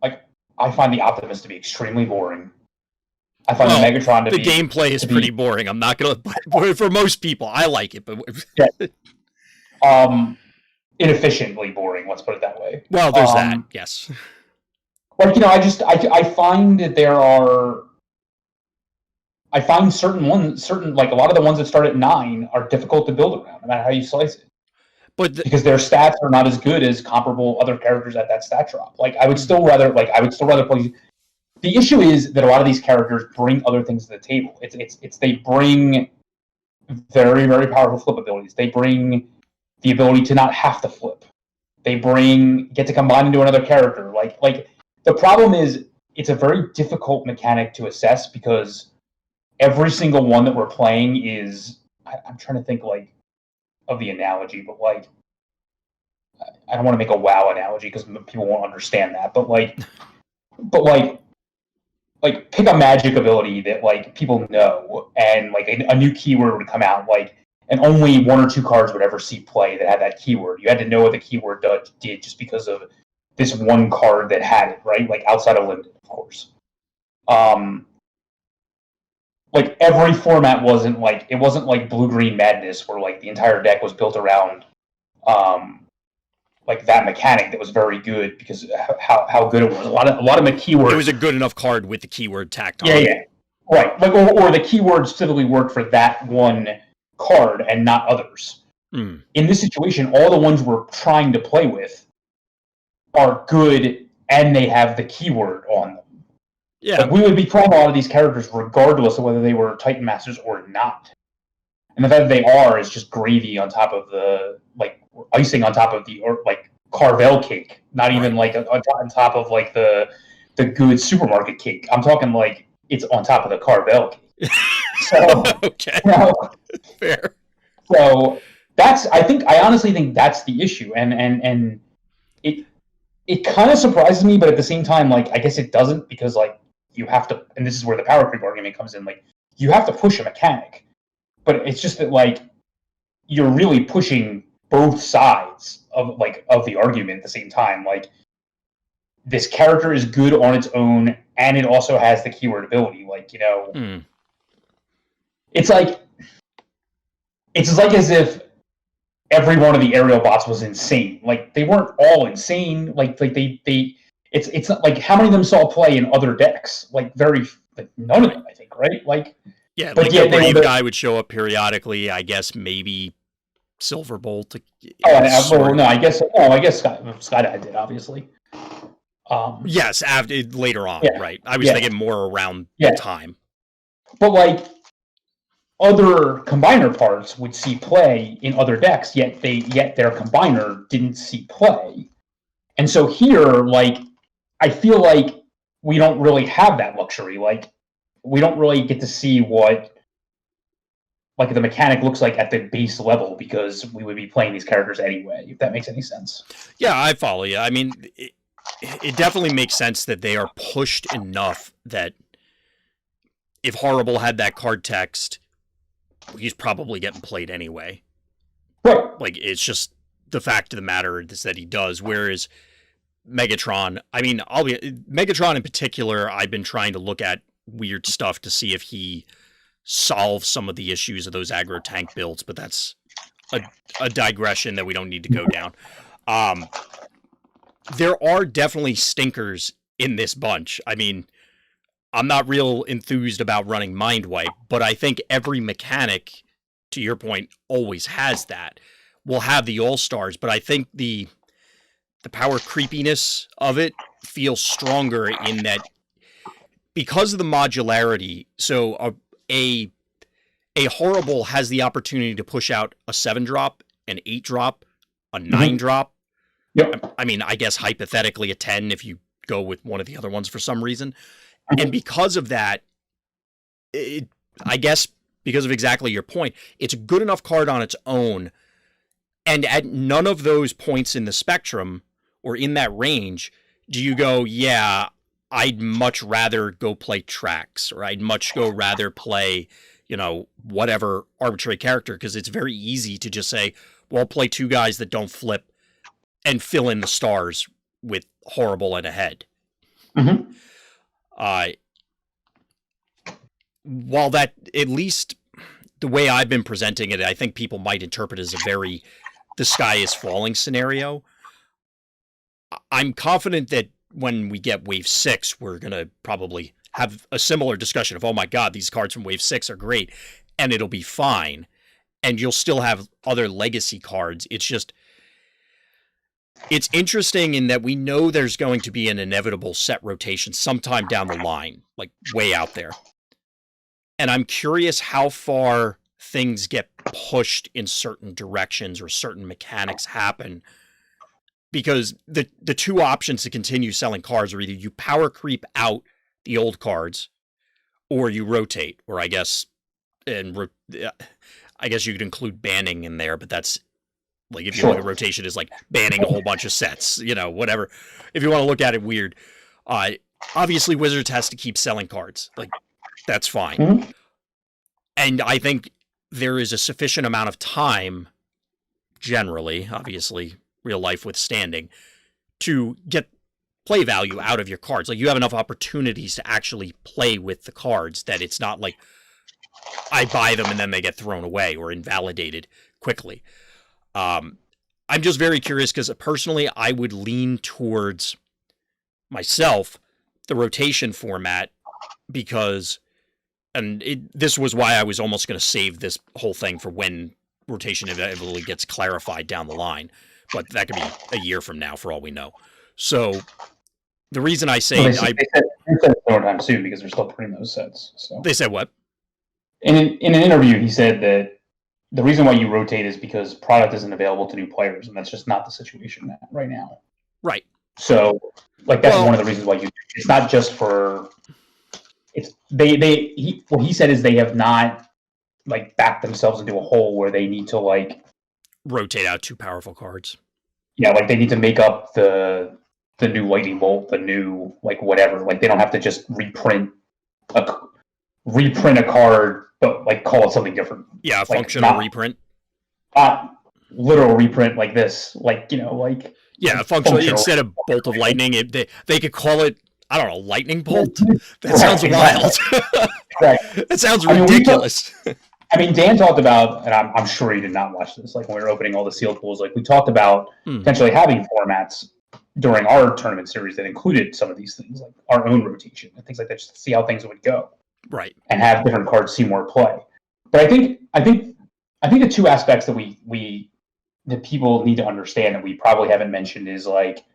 Like, I find the Optimus to be extremely boring. I find the Megatron to be... The gameplay is pretty boring. I'm not going to... For most people, I like it, but... Yeah. Inefficiently boring, let's put it that way. Well, there's that, yes. Like, I find that there are... I find certain, like, a lot of the ones that start at 9 are difficult to build around, no matter how you slice it. Because their stats are not as good as comparable other characters at that stat drop. Like, I would still rather play... The issue is that a lot of these characters bring other things to the table. They bring very, very powerful flip abilities. They bring the ability to not have to flip. They get to combine into another character. Like the problem is, it's a very difficult mechanic to assess because every single one that we're playing is... I'm trying to think, like, of the analogy, but, like, I don't want to make a WoW analogy because people won't understand that, but pick a magic ability that, like, people know, and, like, a new keyword would come out, like, and only 1 or 2 cards would ever see play that had that keyword. You had to know what the keyword did just because of this one card that had it, right? Like outside of limited, of course. Like every format wasn't like Blue-Green Madness where like the entire deck was built around like that mechanic that was very good because how good it was. A lot of keywords. It was a good enough card with the keyword tacked on. Yeah, right. Like or the keywords specifically worked for that one card and not others. In this situation, all the ones we're trying to play with are good and they have the keyword on them. Yeah. Like we would be playing a lot of these characters regardless of whether they were Titan Masters or not. And the fact that they are is just gravy on top of the, like, icing on top of the, or like, Carvel cake. Not even, like, on top of, like, the good supermarket cake. I'm talking, like, it's on top of the Carvel cake. So, okay. Fair. So, I honestly think that's the issue. And it kind of surprises me, but at the same time, like, I guess it doesn't because, like, you have to, and this is where the power creep argument comes in, like, you have to push a mechanic. But it's just that, like, you're really pushing both sides of the argument at the same time. Like, this character is good on its own, and it also has the keyword ability. Like, you know, it's like as if every one of the aerial bots was insane. Like, they weren't all insane. It's not like how many of them saw play in other decks? Like, none of them, I think, right? Like. Yeah, but like the Brave guy would show up periodically. I guess maybe Silverbolt. I guess Skydive did, obviously. Yes, later on, right? I was thinking more around the time. But like other combiner parts would see play in other decks, yet their combiner didn't see play. And so here, like, I feel like we don't really have that luxury. Like, we don't really get to see what like the mechanic looks like at the base level because we would be playing these characters anyway, if that makes any sense. Yeah, I follow you. I mean, it definitely makes sense that they are pushed enough that if Horrible had that card text, he's probably getting played anyway. Right. Like, it's just the fact of the matter is that he does, whereas Megatron, I mean, Megatron in particular, I've been trying to look at weird stuff to see if he solves some of the issues of those aggro tank builds, but that's a digression that we don't need to go down. There are definitely stinkers in this bunch. I mean, I'm not real enthused about running Mind Wipe, but I think every mechanic, to your point, always has that. We'll have the All-Stars, but I think the power creepiness of it feels stronger in that because of the modularity, so a Horrible has the opportunity to push out a 7-drop, an 8-drop, a 9-drop. Yep. I mean, I guess hypothetically a 10 if you go with one of the other ones for some reason. And because of that, I guess because of exactly your point, it's a good enough card on its own. And at none of those points in the spectrum or in that range do you go, yeah, I'd much rather go play Trax, or I'd much rather play, you know, whatever arbitrary character, because it's very easy to just say, well, I'll play 2 guys that don't flip and fill in the stars with Horrible and a head. While that, at least the way I've been presenting it, I think people might interpret as a very the sky is falling scenario. I'm confident that when we get Wave 6, we're going to probably have a similar discussion of, oh my God, these cards from Wave 6 are great, and it'll be fine. And you'll still have other legacy cards. It's just, it's interesting in that we know there's going to be an inevitable set rotation sometime down the line, like way out there. And I'm curious how far things get pushed in certain directions or certain mechanics happen. Because the 2 options to continue selling cards are either you power creep out the old cards, or you rotate. Or I guess you could include banning in there, but that's like if you look at rotation is like banning a whole bunch of sets, you know, whatever. If you want to look at it weird, obviously Wizards has to keep selling cards. Like that's fine, and I think there is a sufficient amount of time, generally, obviously, real life withstanding, to get play value out of your cards. Like, you have enough opportunities to actually play with the cards that it's not like I buy them and then they get thrown away or invalidated quickly. I'm just very curious because personally, I would lean towards myself the rotation format because, this was why I was almost going to save this whole thing for when rotation inevitably gets clarified down the line, but that could be a year from now for all we know. So the reason I say they said no time soon because they're still printing those sets. So they said what? In an interview, he said that the reason why you rotate is because product isn't available to new players, and that's just not the situation right now. Right. So, like, that's one of the reasons why it's not just for. It's what he said is they have not like backed themselves into a hole where they need to like rotate out too powerful cards. Yeah, like they need to make up the new lightning bolt, the new like whatever. Like they don't have to just reprint a card, but like call it something different. Yeah, a functional reprint. Literal reprint like this, like like. Yeah, a functional instead of bolt of lightning, they could call it, I don't know, lightning bolt. That sounds wild. Right. That sounds ridiculous. Dan talked about, and I'm sure he did not watch this, like when we were opening all the sealed pools, like we talked about potentially having formats during our tournament series that included some of these things, like our own rotation and things like that, just to see how things would go. Right. And have different cards see more play. But I think the two aspects that people need to understand that we probably haven't mentioned is like,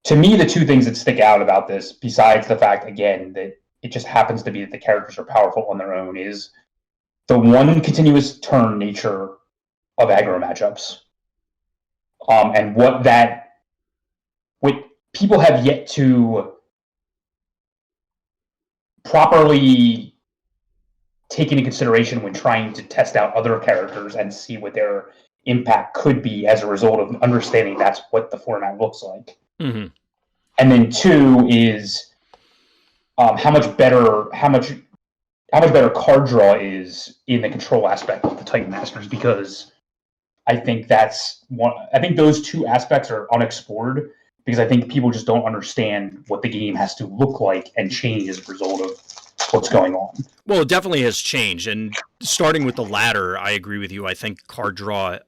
to me, the two things that stick out about this, besides the fact, again, that it just happens to be that the characters are powerful on their own, is the one continuous turn nature of aggro matchups. And what people have yet to properly take into consideration when trying to test out other characters and see what their impact could be as a result of understanding that's what the format looks like. Mm-hmm. And then two is how much better card draw is in the control aspect of the Titan Masters, because I think those two aspects are unexplored, because I think people just don't understand what the game has to look like and change as a result of what's going on. Well, it definitely has changed, and starting with the latter, I agree with you. I think card draw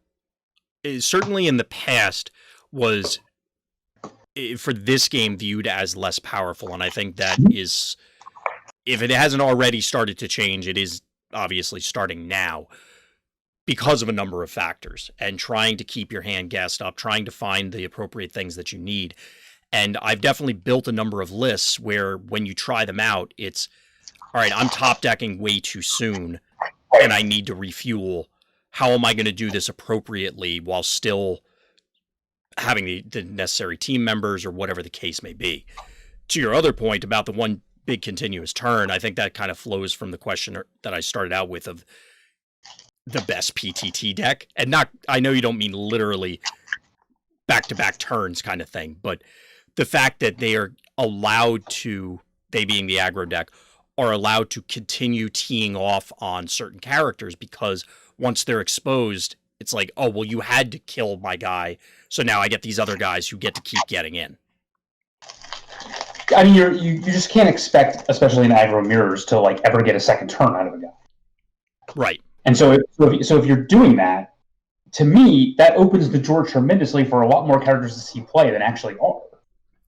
certainly in the past was, for this game, viewed as less powerful, and I think that is, if it hasn't already started to change, it is obviously starting now because of a number of factors, and trying to keep your hand gassed up, trying to find the appropriate things that you need. And I've definitely built a number of lists where when you try them out, it's, all right, I'm top decking way too soon and I need to refuel. How am I going to do this appropriately while still having the necessary team members or whatever the case may be? To your other point about the one big continuous turn, I think that kind of flows from the question that I started out with of the best PTT deck. And not, I know you don't mean literally back-to-back turns kind of thing, but the fact that they are allowed to, they being the aggro deck, are allowed to continue teeing off on certain characters, because once they're exposed, it's like, oh, well, you had to kill my guy, so now I get these other guys who get to keep getting in. I mean, you just can't expect, especially in aggro mirrors, to like ever get a second turn out of a guy. Right. And so if you're doing that, to me, that opens the door tremendously for a lot more characters to see play than actually are.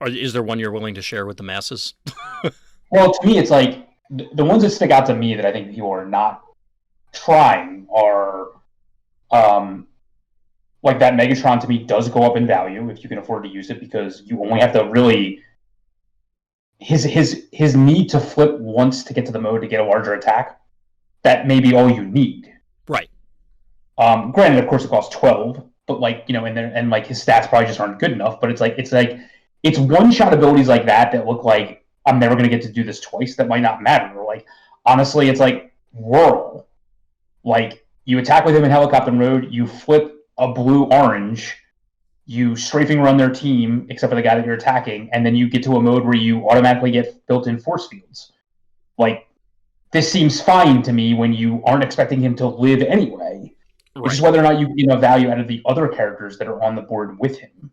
Is there one you're willing to share with the masses? Well, to me, it's like the ones that stick out to me that I think people are not trying are, like that Megatron to me does go up in value if you can afford to use it, because you only have to really his need to flip once to get to the mode to get a larger attack. That may be all you need. Right. Granted, of course, it costs 12, but like, you know, and like his stats probably just aren't good enough. But it's one-shot abilities like that look like I'm never going to get to do this twice. That might not matter. Or like, honestly, it's like Whirl. Like, you attack with him in Helicopter Road, you flip a blue-orange, you strafing run their team, except for the guy that you're attacking, and then you get to a mode where you automatically get built-in force fields. Like, this seems fine to me when you aren't expecting him to live anyway. Right. It's just whether or not you get enough value out of the other characters that are on the board with him.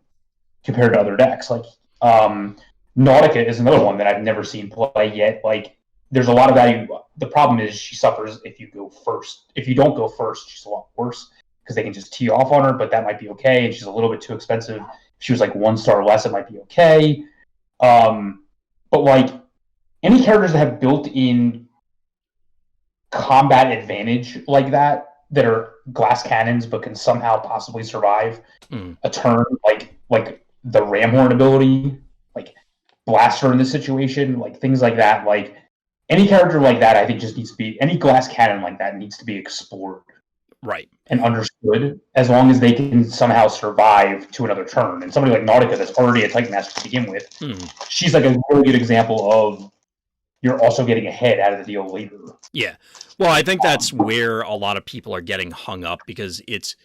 compared to other decks. Like Nautica is another one that I've never seen play yet. Like there's a lot of value. The problem is she suffers if you go first. If you don't go first, she's a lot worse because they can just tee off on her, but that might be okay. And she's a little bit too expensive. If she was like 1 star less, it might be okay. But like any characters that have built-in combat advantage like that are glass cannons but can somehow possibly survive a turn, like the Ramhorn ability, like Blaster in this situation, like things like that. Like any character like that, I think just needs to be, any glass cannon like that needs to be explored. Right. And understood, as long as they can somehow survive to another turn. And somebody like Nautica that's already a Titan Master to begin with, she's like a really good example of you're also getting ahead out of the deal later. Yeah. Well, I think that's where a lot of people are getting hung up, because it's,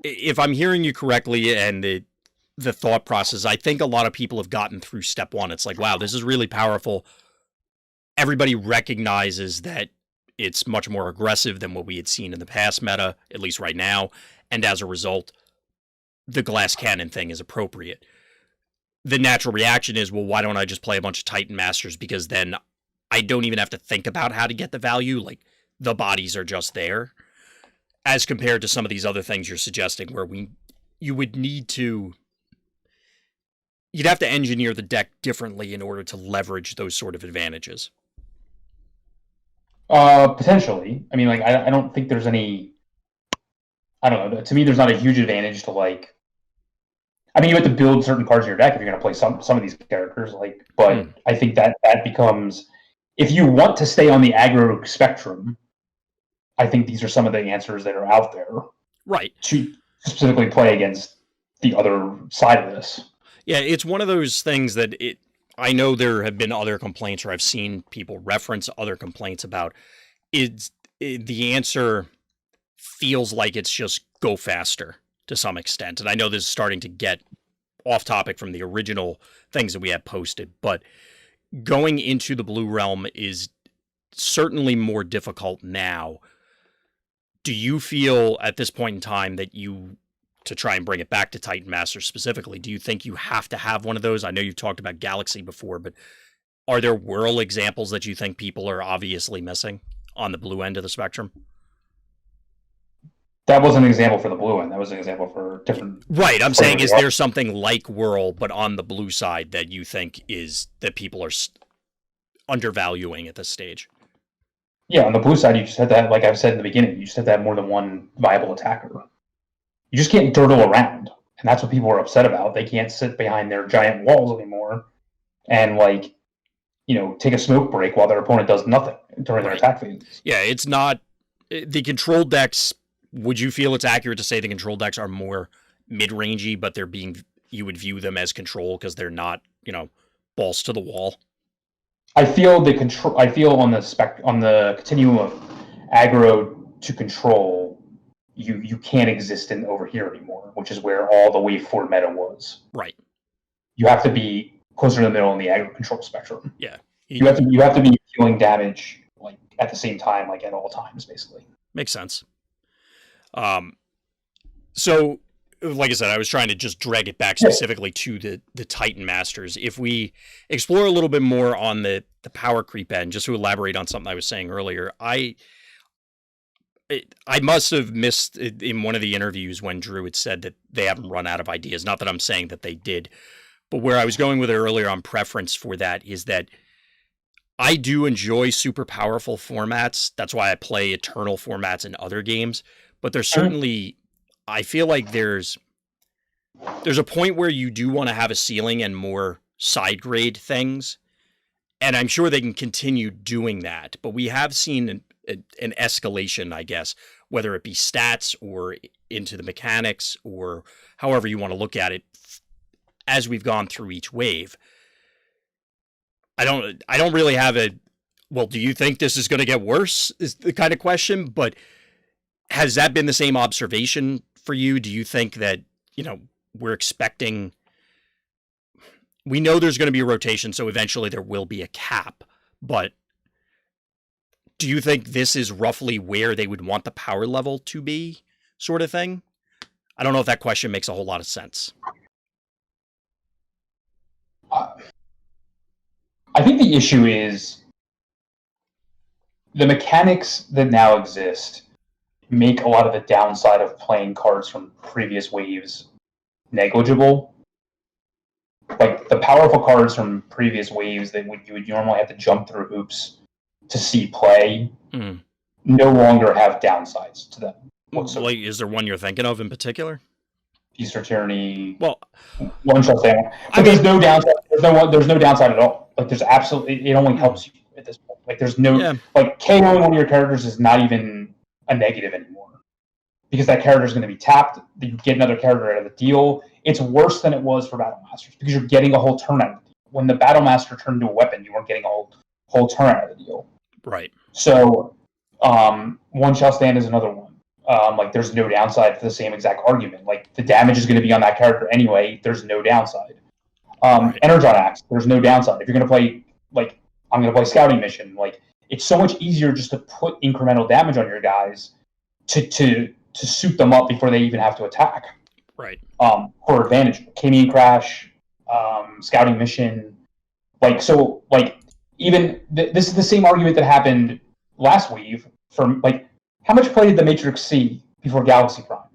if I'm hearing you correctly and the thought process, I think a lot of people have gotten through step one. It's like, wow, this is really powerful. Everybody recognizes that it's much more aggressive than what we had seen in the past meta, at least right now. And as a result, the glass cannon thing is appropriate. The natural reaction is, well, why don't I just play a bunch of Titan Masters? Because then I don't even have to think about how to get the value. Like, the bodies are just there. As compared to some of these other things you're suggesting, where you would need to, you'd have to engineer the deck differently in order to leverage those sort of advantages. Potentially. I mean, like, I don't think there's any, I don't know. To me, there's not a huge advantage to, like, I mean, you have to build certain cards in your deck if you're going to play some of these characters, like, but I think that becomes, if you want to stay on the aggro spectrum, I think these are some of the answers that are out there. Right. To specifically play against the other side of this. Yeah, it's one of those things that I know there have been other complaints, or I've seen people reference other complaints about, the answer feels like it's just go faster to some extent. And I know this is starting to get off topic from the original things that we had posted, but going into the Blue Realm is certainly more difficult now. Do you feel at this point in time that to try and bring it back to Titan Master specifically, do you think you have to have one of those? I know you've talked about Galaxy before, but are there Whirl examples that you think people are obviously missing on the blue end of the spectrum? That wasn't an example for the blue end. That was an example for different. Right. I'm saying, is there something like Whirl, but on the blue side, that you think that people are undervaluing at this stage? Yeah, on the blue side, you just had that, like I've said in the beginning, you just had to have more than one viable attacker. You just can't durdle around. And that's what people are upset about. They can't sit behind their giant walls anymore and, like, take a smoke break while their opponent does nothing during their attack phases. Yeah, it's not the control decks. Would you feel it's accurate to say the control decks are more mid-rangey, but you would view them as control because they're not, balls to the wall? I feel on the continuum of aggro to control, you can't exist over here anymore, which is where all the wave 4 meta was. Right. You have to be closer to the middle in the aggro control spectrum. Yeah. You have to be dealing damage, like, at the same time, like, at all times, basically. Makes sense. So, like I said, I was trying to just drag it back specifically to the Titan Masters. If we explore a little bit more on the power creep end, just to elaborate on something I was saying earlier, I must have missed it in one of the interviews when Drew had said that they haven't run out of ideas. Not that I'm saying that they did, but where I was going with it earlier on preference for that is that I do enjoy super powerful formats. That's why I play Eternal formats in other games. But there's certainly, I feel like there's a point where you do want to have a ceiling and more side grade things. And I'm sure they can continue doing that. But we have seen an escalation, I guess, whether it be stats or into the mechanics or however you want to look at it, as we've gone through each wave. I don't really have well, do you think this is going to get worse is the kind of question, but has that been the same observation for you? Do you think that, we're expecting, we know there's going to be a rotation, so eventually there will be a cap, but do you think this is roughly where they would want the power level to be, sort of thing? I don't know if that question makes a whole lot of sense. I think the issue is the mechanics that now exist make a lot of the downside of playing cards from previous waves negligible. Like the powerful cards from previous waves that you would normally have to jump through hoops to see play no longer have downsides to them. Like, is there one you're thinking of in particular? Feast or Tyranny. Well, one shall stand. But there's no downside. There's no downside at all. Like there's absolutely, it only helps you at this point. Like there's no like KOing one of your characters is not even a negative anymore because that character is going to be tapped. You get another character out of the deal. It's worse than it was for Battle Masters because you're getting a whole turn out of the deal. When the Battle Master turned into a weapon, you weren't getting a whole turn out of the deal. Right. So, one shall stand is another one. Like there's no downside to the same exact argument. Like the damage is going to be on that character anyway. There's no downside. Energon Axe. There's no downside. If you're going to play, like I'm going to play Scouting Mission, like it's so much easier just to put incremental damage on your guys to suit them up before they even have to attack. Right. For advantage, Camion Crash, Scouting Mission, like so, like even this is the same argument that happened last weave for like how much play did the Matrix see before Galaxy Prime,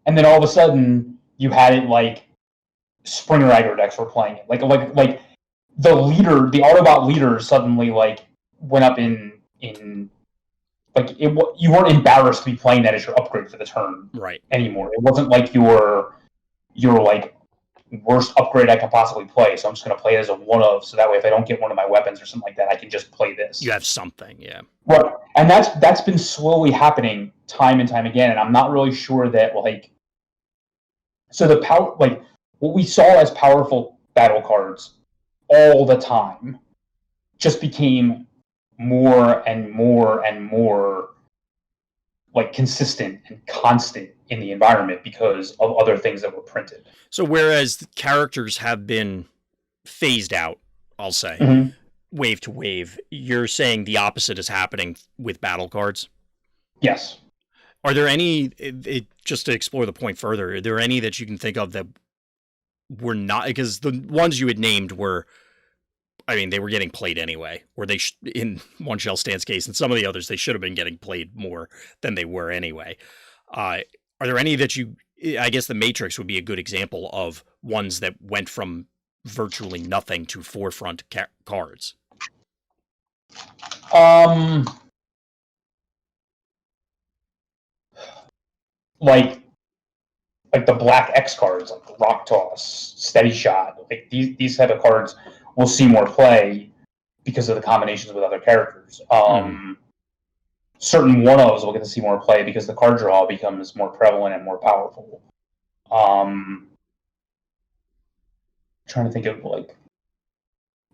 and then all of a sudden you had it like Springer aggro decks were playing it, like the leader, the Autobot leader suddenly like went up in like you weren't embarrassed to be playing that as your upgrade for the turn anymore. It wasn't like your like worst upgrade I can possibly play, so I'm just going to play it as a one of, so that way if I don't get one of my weapons or something like that, I can just play this. You have something, yeah. Right, and that's been slowly happening time and time again, and I'm not really sure that like so the power like what we saw as powerful battle cards all the time just became more and more and more like consistent and constant in the environment because of other things that were printed. So whereas the characters have been phased out, I'll say, wave to wave, you're saying the opposite is happening with battle cards? Yes. Are there any, just to explore the point further, are there any that you can think of that were not, because the ones you had named were, I mean, they were getting played anyway, or they, in One Shell Stand's case, and some of the others, they should have been getting played more than they were anyway. Are there any that you, I guess the Matrix would be a good example of ones that went from virtually nothing to forefront cards? Like the Black X cards, like Rock Toss, Steady Shot, like these type of cards will see more play because of the combinations with other characters. Certain one-ofs will get to see more play because the card draw becomes more prevalent and more powerful. Trying to think of like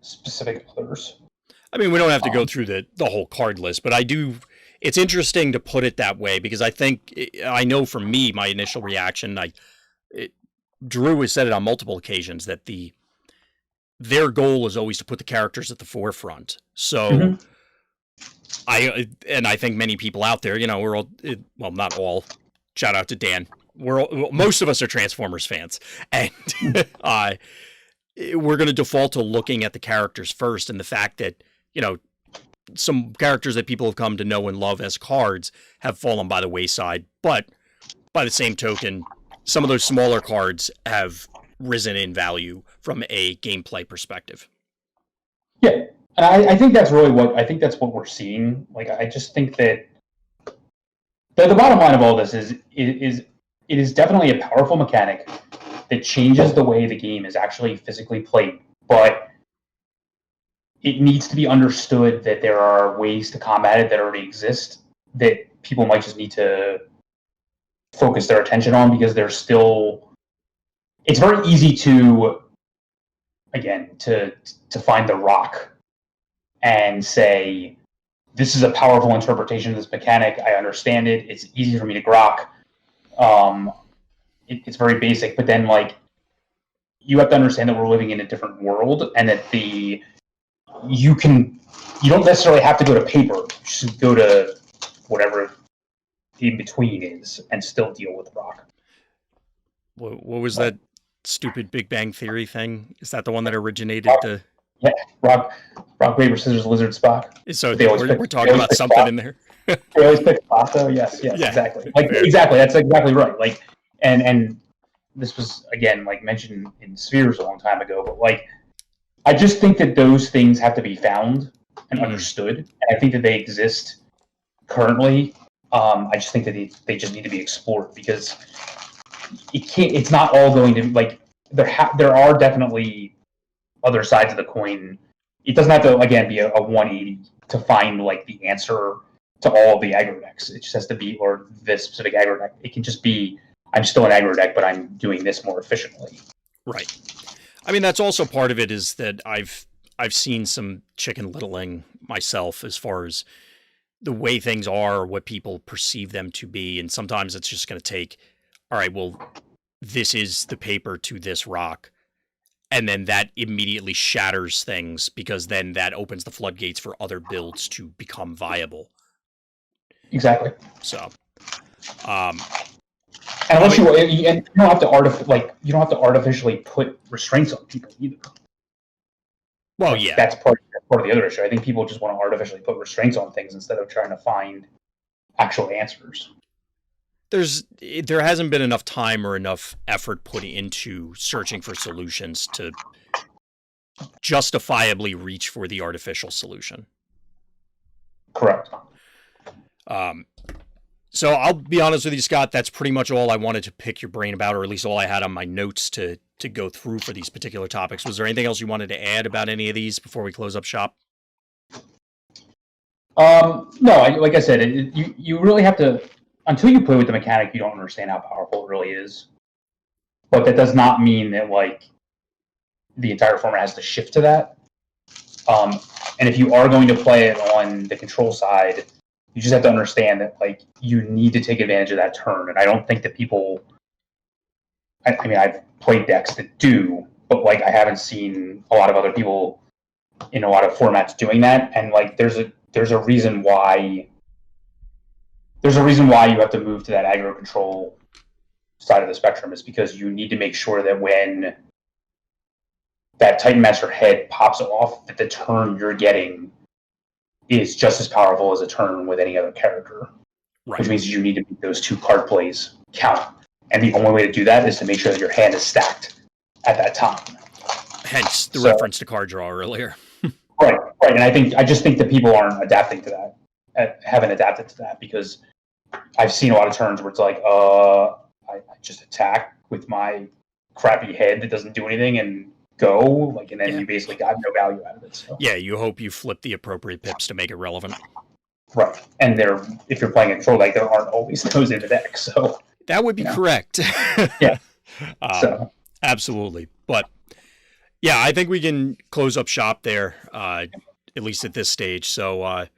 specific others. I mean, we don't have to go through the whole card list, but I do. It's interesting to put it that way because I know for me, my initial reaction, Drew has said it on multiple occasions that their goal is always to put the characters at the forefront. So I think many people out there, we're all, well, not all, shout out to Dan. Most of us are Transformers fans, and we're going to default to looking at the characters first, and the fact that, some characters that people have come to know and love as cards have fallen by the wayside. But by the same token, some of those smaller cards have risen in value from a gameplay perspective. Yeah, and I think that's really what we're seeing. Like, I just think that the bottom line of all this is it is definitely a powerful mechanic that changes the way the game is actually physically played, but it needs to be understood that there are ways to combat it that already exist that people might just need to focus their attention on because there's still... It's very easy to find the rock and say, this is a powerful interpretation of this mechanic. I understand it. It's easy for me to grok. It's very basic, but then you have to understand that we're living in a different world and that you don't necessarily have to go to paper. You should go to whatever the in-between is and still deal with rock. What was that stupid Big Bang Theory thing? Is that the one that originated the? Yeah, rock paper scissors lizard Spock. So we're talking about something Spock. in there. They always pick Spock, though. Yes, Yeah, exactly. fair. Exactly. That's exactly right. And this was again mentioned in Spheres a long time ago, but I just think that those things have to be found and understood, and I think that they exist currently. I just think that they just need to be explored because it's not all going to there are definitely other sides of the coin. It doesn't have to again be a 180 to find the answer to all of the aggro decks. It just has to be or this specific aggro deck. It can just be I'm still an aggro deck, but I'm doing this more efficiently. Right. I mean, that's also part of it is that I've seen some Chicken Littling myself as far as the way things are, what people perceive them to be, and sometimes it's just going to take, all right, well, this is the paper to this rock, and then that immediately shatters things because then that opens the floodgates for other builds to become viable. Exactly. So, and unless you don't have to you don't have to artificially put restraints on people either. Well, yeah, that's part of the other issue. I think people just want to artificially put restraints on things instead of trying to find actual answers. There hasn't been enough time or enough effort put into searching for solutions to justifiably reach for the artificial solution. Correct. So I'll be honest with you, Scott, that's pretty much all I wanted to pick your brain about, or at least all I had on my notes to go through for these particular topics. Was there anything else you wanted to add about any of these before we close up shop? No, like I said, you really have to, until you play with the mechanic, you don't understand how powerful it really is. But that does not mean that the entire format has to shift to that. And if you are going to play it on the control side, you just have to understand that you need to take advantage of that turn. And I don't think that people. I mean, I've played decks that do, but I haven't seen a lot of other people in a lot of formats doing that. And there's a reason why. There's a reason why you have to move to that aggro control side of the spectrum is because you need to make sure that when that Titan Master head pops off, that the turn you're getting is just as powerful as a turn with any other character. Right. Which means you need to make those two card plays count. And the only way to do that is to make sure that your hand is stacked at that time. Hence the reference to card draw earlier. Right. And I just think that people aren't adapting to that, haven't adapted to that, because I've seen a lot of turns where it's I just attack with my crappy head that doesn't do anything and go, and then you basically got no value out of it. So. Yeah, you hope you flip the appropriate pips to make it relevant. Right. And if you're playing a control deck, there aren't always those in the deck, so... That would be correct. Yeah. Absolutely. But, yeah, I think we can close up shop there, at least at this stage. So, I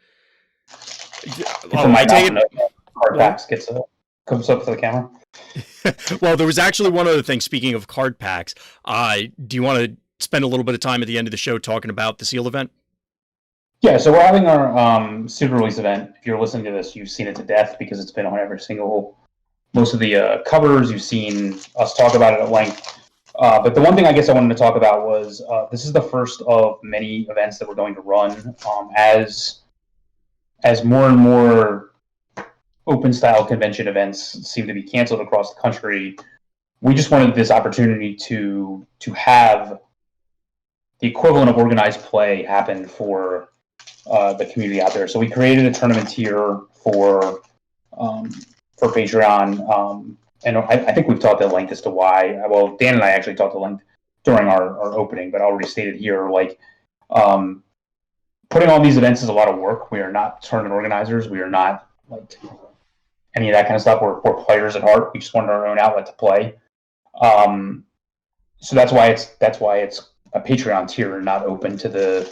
take it... Card packs comes up to the camera. Well, there was actually one other thing. Speaking of card packs, do you want to spend a little bit of time at the end of the show talking about the Seal event? Yeah, so we're having our Super Release event. If you're listening to this, you've seen it to death because it's been on every single... Most of the covers, you've seen us talk about it at length. But the one thing I guess I wanted to talk about was this is the first of many events that we're going to run as more and more open-style convention events seem to be canceled across the country. We just wanted this opportunity to have the equivalent of organized play happen for the community out there. So we created a tournament tier for Patreon, and I think we've talked at length as to why. Well, Dan and I actually talked at length during our opening, but I'll restate it here. Putting on these events is a lot of work. We are not tournament organizers. We are not any of that kind of stuff. We're players at heart. We just wanted our own outlet to play. So that's why it's a Patreon tier and not open to the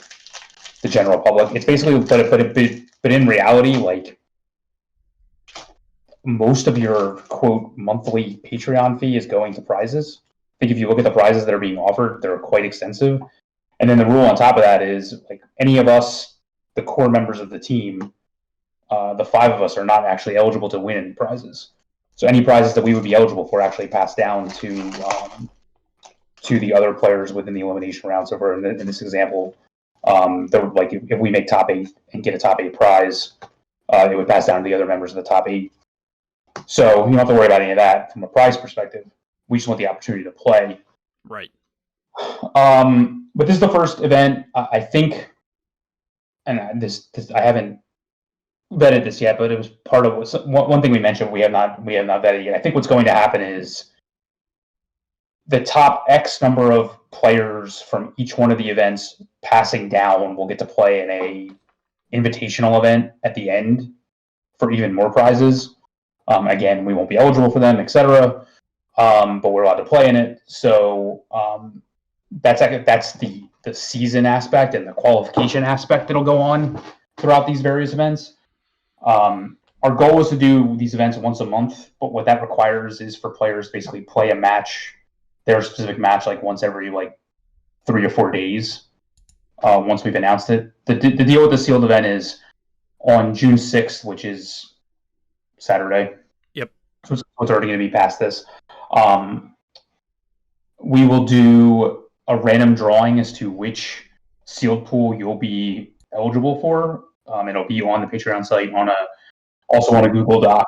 general public. It's basically, but in reality, most of your quote monthly Patreon fee is going to prizes. I think if you look at the prizes that are being offered, they're quite extensive. And then the rule on top of that is any of us, the core members of the team, the 5 of us are not actually eligible to win any prizes. So any prizes that we would be eligible for actually pass down to the other players within the elimination round. So for in this example, like if we make top 8 and get a top 8 prize, it would pass down to the other members of the top 8. So you don't have to worry about any of that from a prize perspective. We just want the opportunity to play. Right. But this is the first event, I think, and this I haven't vetted this yet, but it was part of one thing we mentioned. We have not vetted yet. I think what's going to happen is the top X number of players from each one of the events passing down will get to play in a invitational event at the end for even more prizes. Again, we won't be eligible for them, etc. But we're allowed to play in it. So that's the season aspect and the qualification aspect that'll go on throughout these various events. Our goal is to do these events once a month, but what that requires is for players to basically play a match, their specific match, like once every 3 or 4 days. Once we've announced it, the deal with the sealed event is on June 6th, which is Saturday. Yep. So it's already going to be past this. We will do a random drawing as to which sealed pool you'll be eligible for. It'll be on the Patreon site, also on a Google Doc.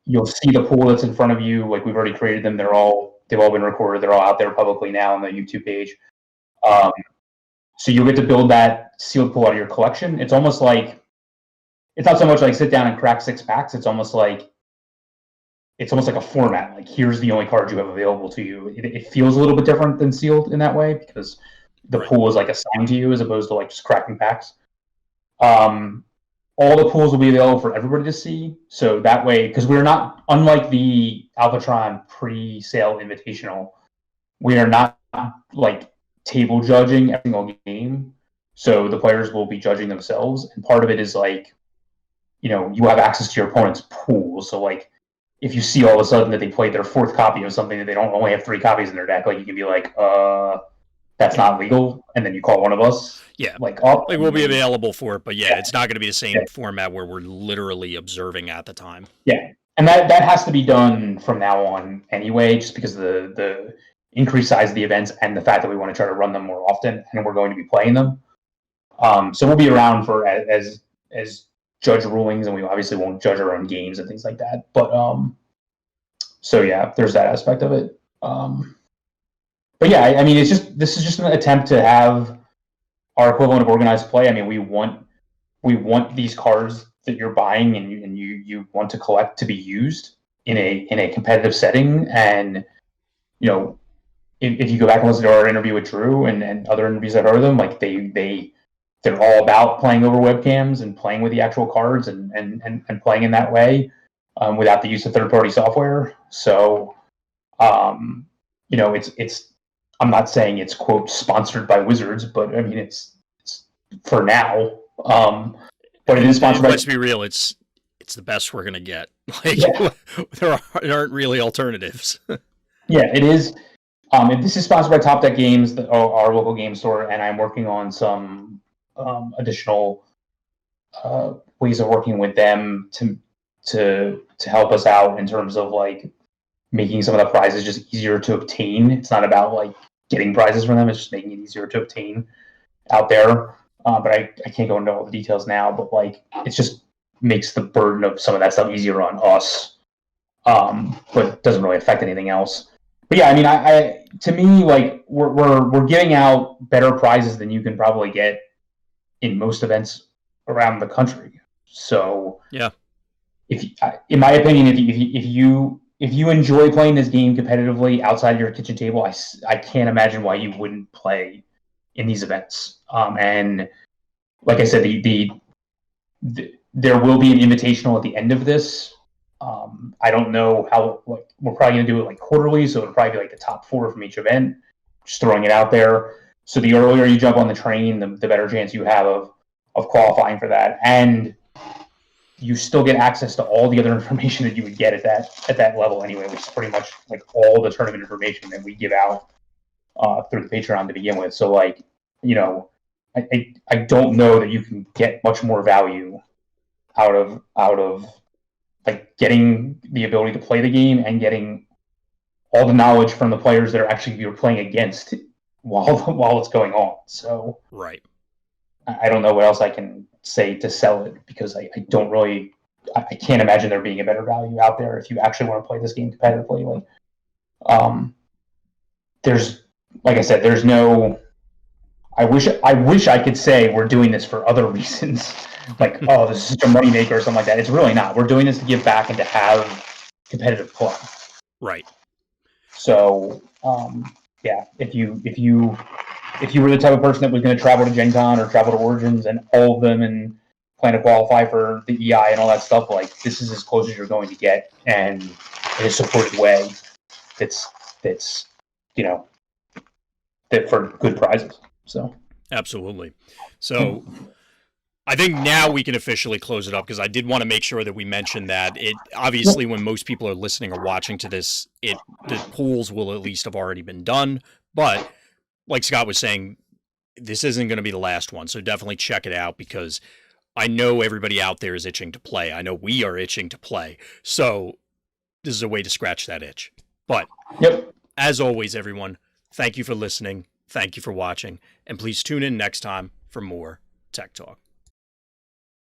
You'll see the pool that's in front of you. Like, we've already created them. They've all been recorded. They're all out there publicly now on the YouTube page. So you'll get to build that sealed pool out of your collection. It's almost like, it's not so much like sit down and crack 6 packs. It's almost like a format. Like, here's the only cards you have available to you. It feels a little bit different than sealed in that way because the pool is like assigned to you as opposed to like just cracking packs. All the pools will be available for everybody to see. So that way, because we're not, unlike the Alphatron pre-sale invitational, we are not like table judging every single game. So the players will be judging themselves. And part of it is like, you have access to your opponent's pool. So like, if you see all of a sudden that they played their 4th copy of something that they don't only have 3 copies in their deck, like you can be like, that's not legal, and then you call one of us. Yeah, like we'll be available for it, but it's not going to be the same format where we're literally observing at the time. Yeah, and that has to be done from now on anyway, just because of the increased size of the events and the fact that we want to try to run them more often, and we're going to be playing them. So we'll be around for as judge rulings, and we obviously won't judge our own games and things like that. But so yeah, there's that aspect of it. But yeah, I mean, this is just an attempt to have our equivalent of organized play. I mean, we want these cards that you're buying and you want to collect to be used in a competitive setting. And if you go back and listen to our interview with Drew and other interviews I've heard of them, like they're all about playing over webcams and playing with the actual cards and playing in that way without the use of third-party software. So it's I'm not saying it's quote sponsored by Wizards, but I mean it's for now. But it is sponsored by. Let's be real, it's the best we're gonna get. Like there aren't really alternatives. Yeah, it is. This is sponsored by Top Deck Games, our local game store, and I'm working on some additional ways of working with them to help us out in terms of like making some of the prizes just easier to obtain. It's not about like getting prizes from them; it's just making it easier to obtain out there. But I can't go into all the details now. But like, it just makes the burden of some of that stuff easier on us. But doesn't really affect anything else. But yeah, I mean, I to me, like we're giving out better prizes than you can probably get in most events around the country. So yeah, in my opinion, if you enjoy playing this game competitively outside your kitchen table, I can't imagine why you wouldn't play in these events. And like I said, there will be an invitational at the end of this. I don't know how. Like, we're probably gonna do it like quarterly, so it'll probably be like the top 4 from each event. Just throwing it out there. So the earlier you jump on the train, the better chance you have of qualifying for that, and you still get access to all the other information that you would get at that level anyway, which is pretty much like all the tournament information that we give out through the Patreon to begin with. So like, I don't know that you can get much more value out of like getting the ability to play the game and getting all the knowledge from the players that are actually you're playing against while it's going on. So right. I don't know what else I can say to sell it, because I don't really, I can't imagine there being a better value out there if you actually want to play this game competitively. Like, there's, like I said, there's no. I wish I could say we're doing this for other reasons, like, oh, this is such a moneymaker or something like that. It's really not. We're doing this to give back and to have competitive play. Right. So, yeah, if you were the type of person that was going to travel to Gen Con or travel to Origins and all of them and plan to qualify for the EI and all that stuff, like, this is as close as you're going to get, and in a supported way that's that for good prizes. So absolutely. So I think now we can officially close it up, because I did want to make sure that we mentioned that it obviously when most people are listening or watching to this, the pools will at least have already been done. But like Scott was saying, this isn't going to be the last one. So definitely check it out, because I know everybody out there is itching to play. I know we are itching to play. So this is a way to scratch that itch. But as always, everyone, thank you for listening. Thank you for watching. And please tune in next time for more Tech Talk.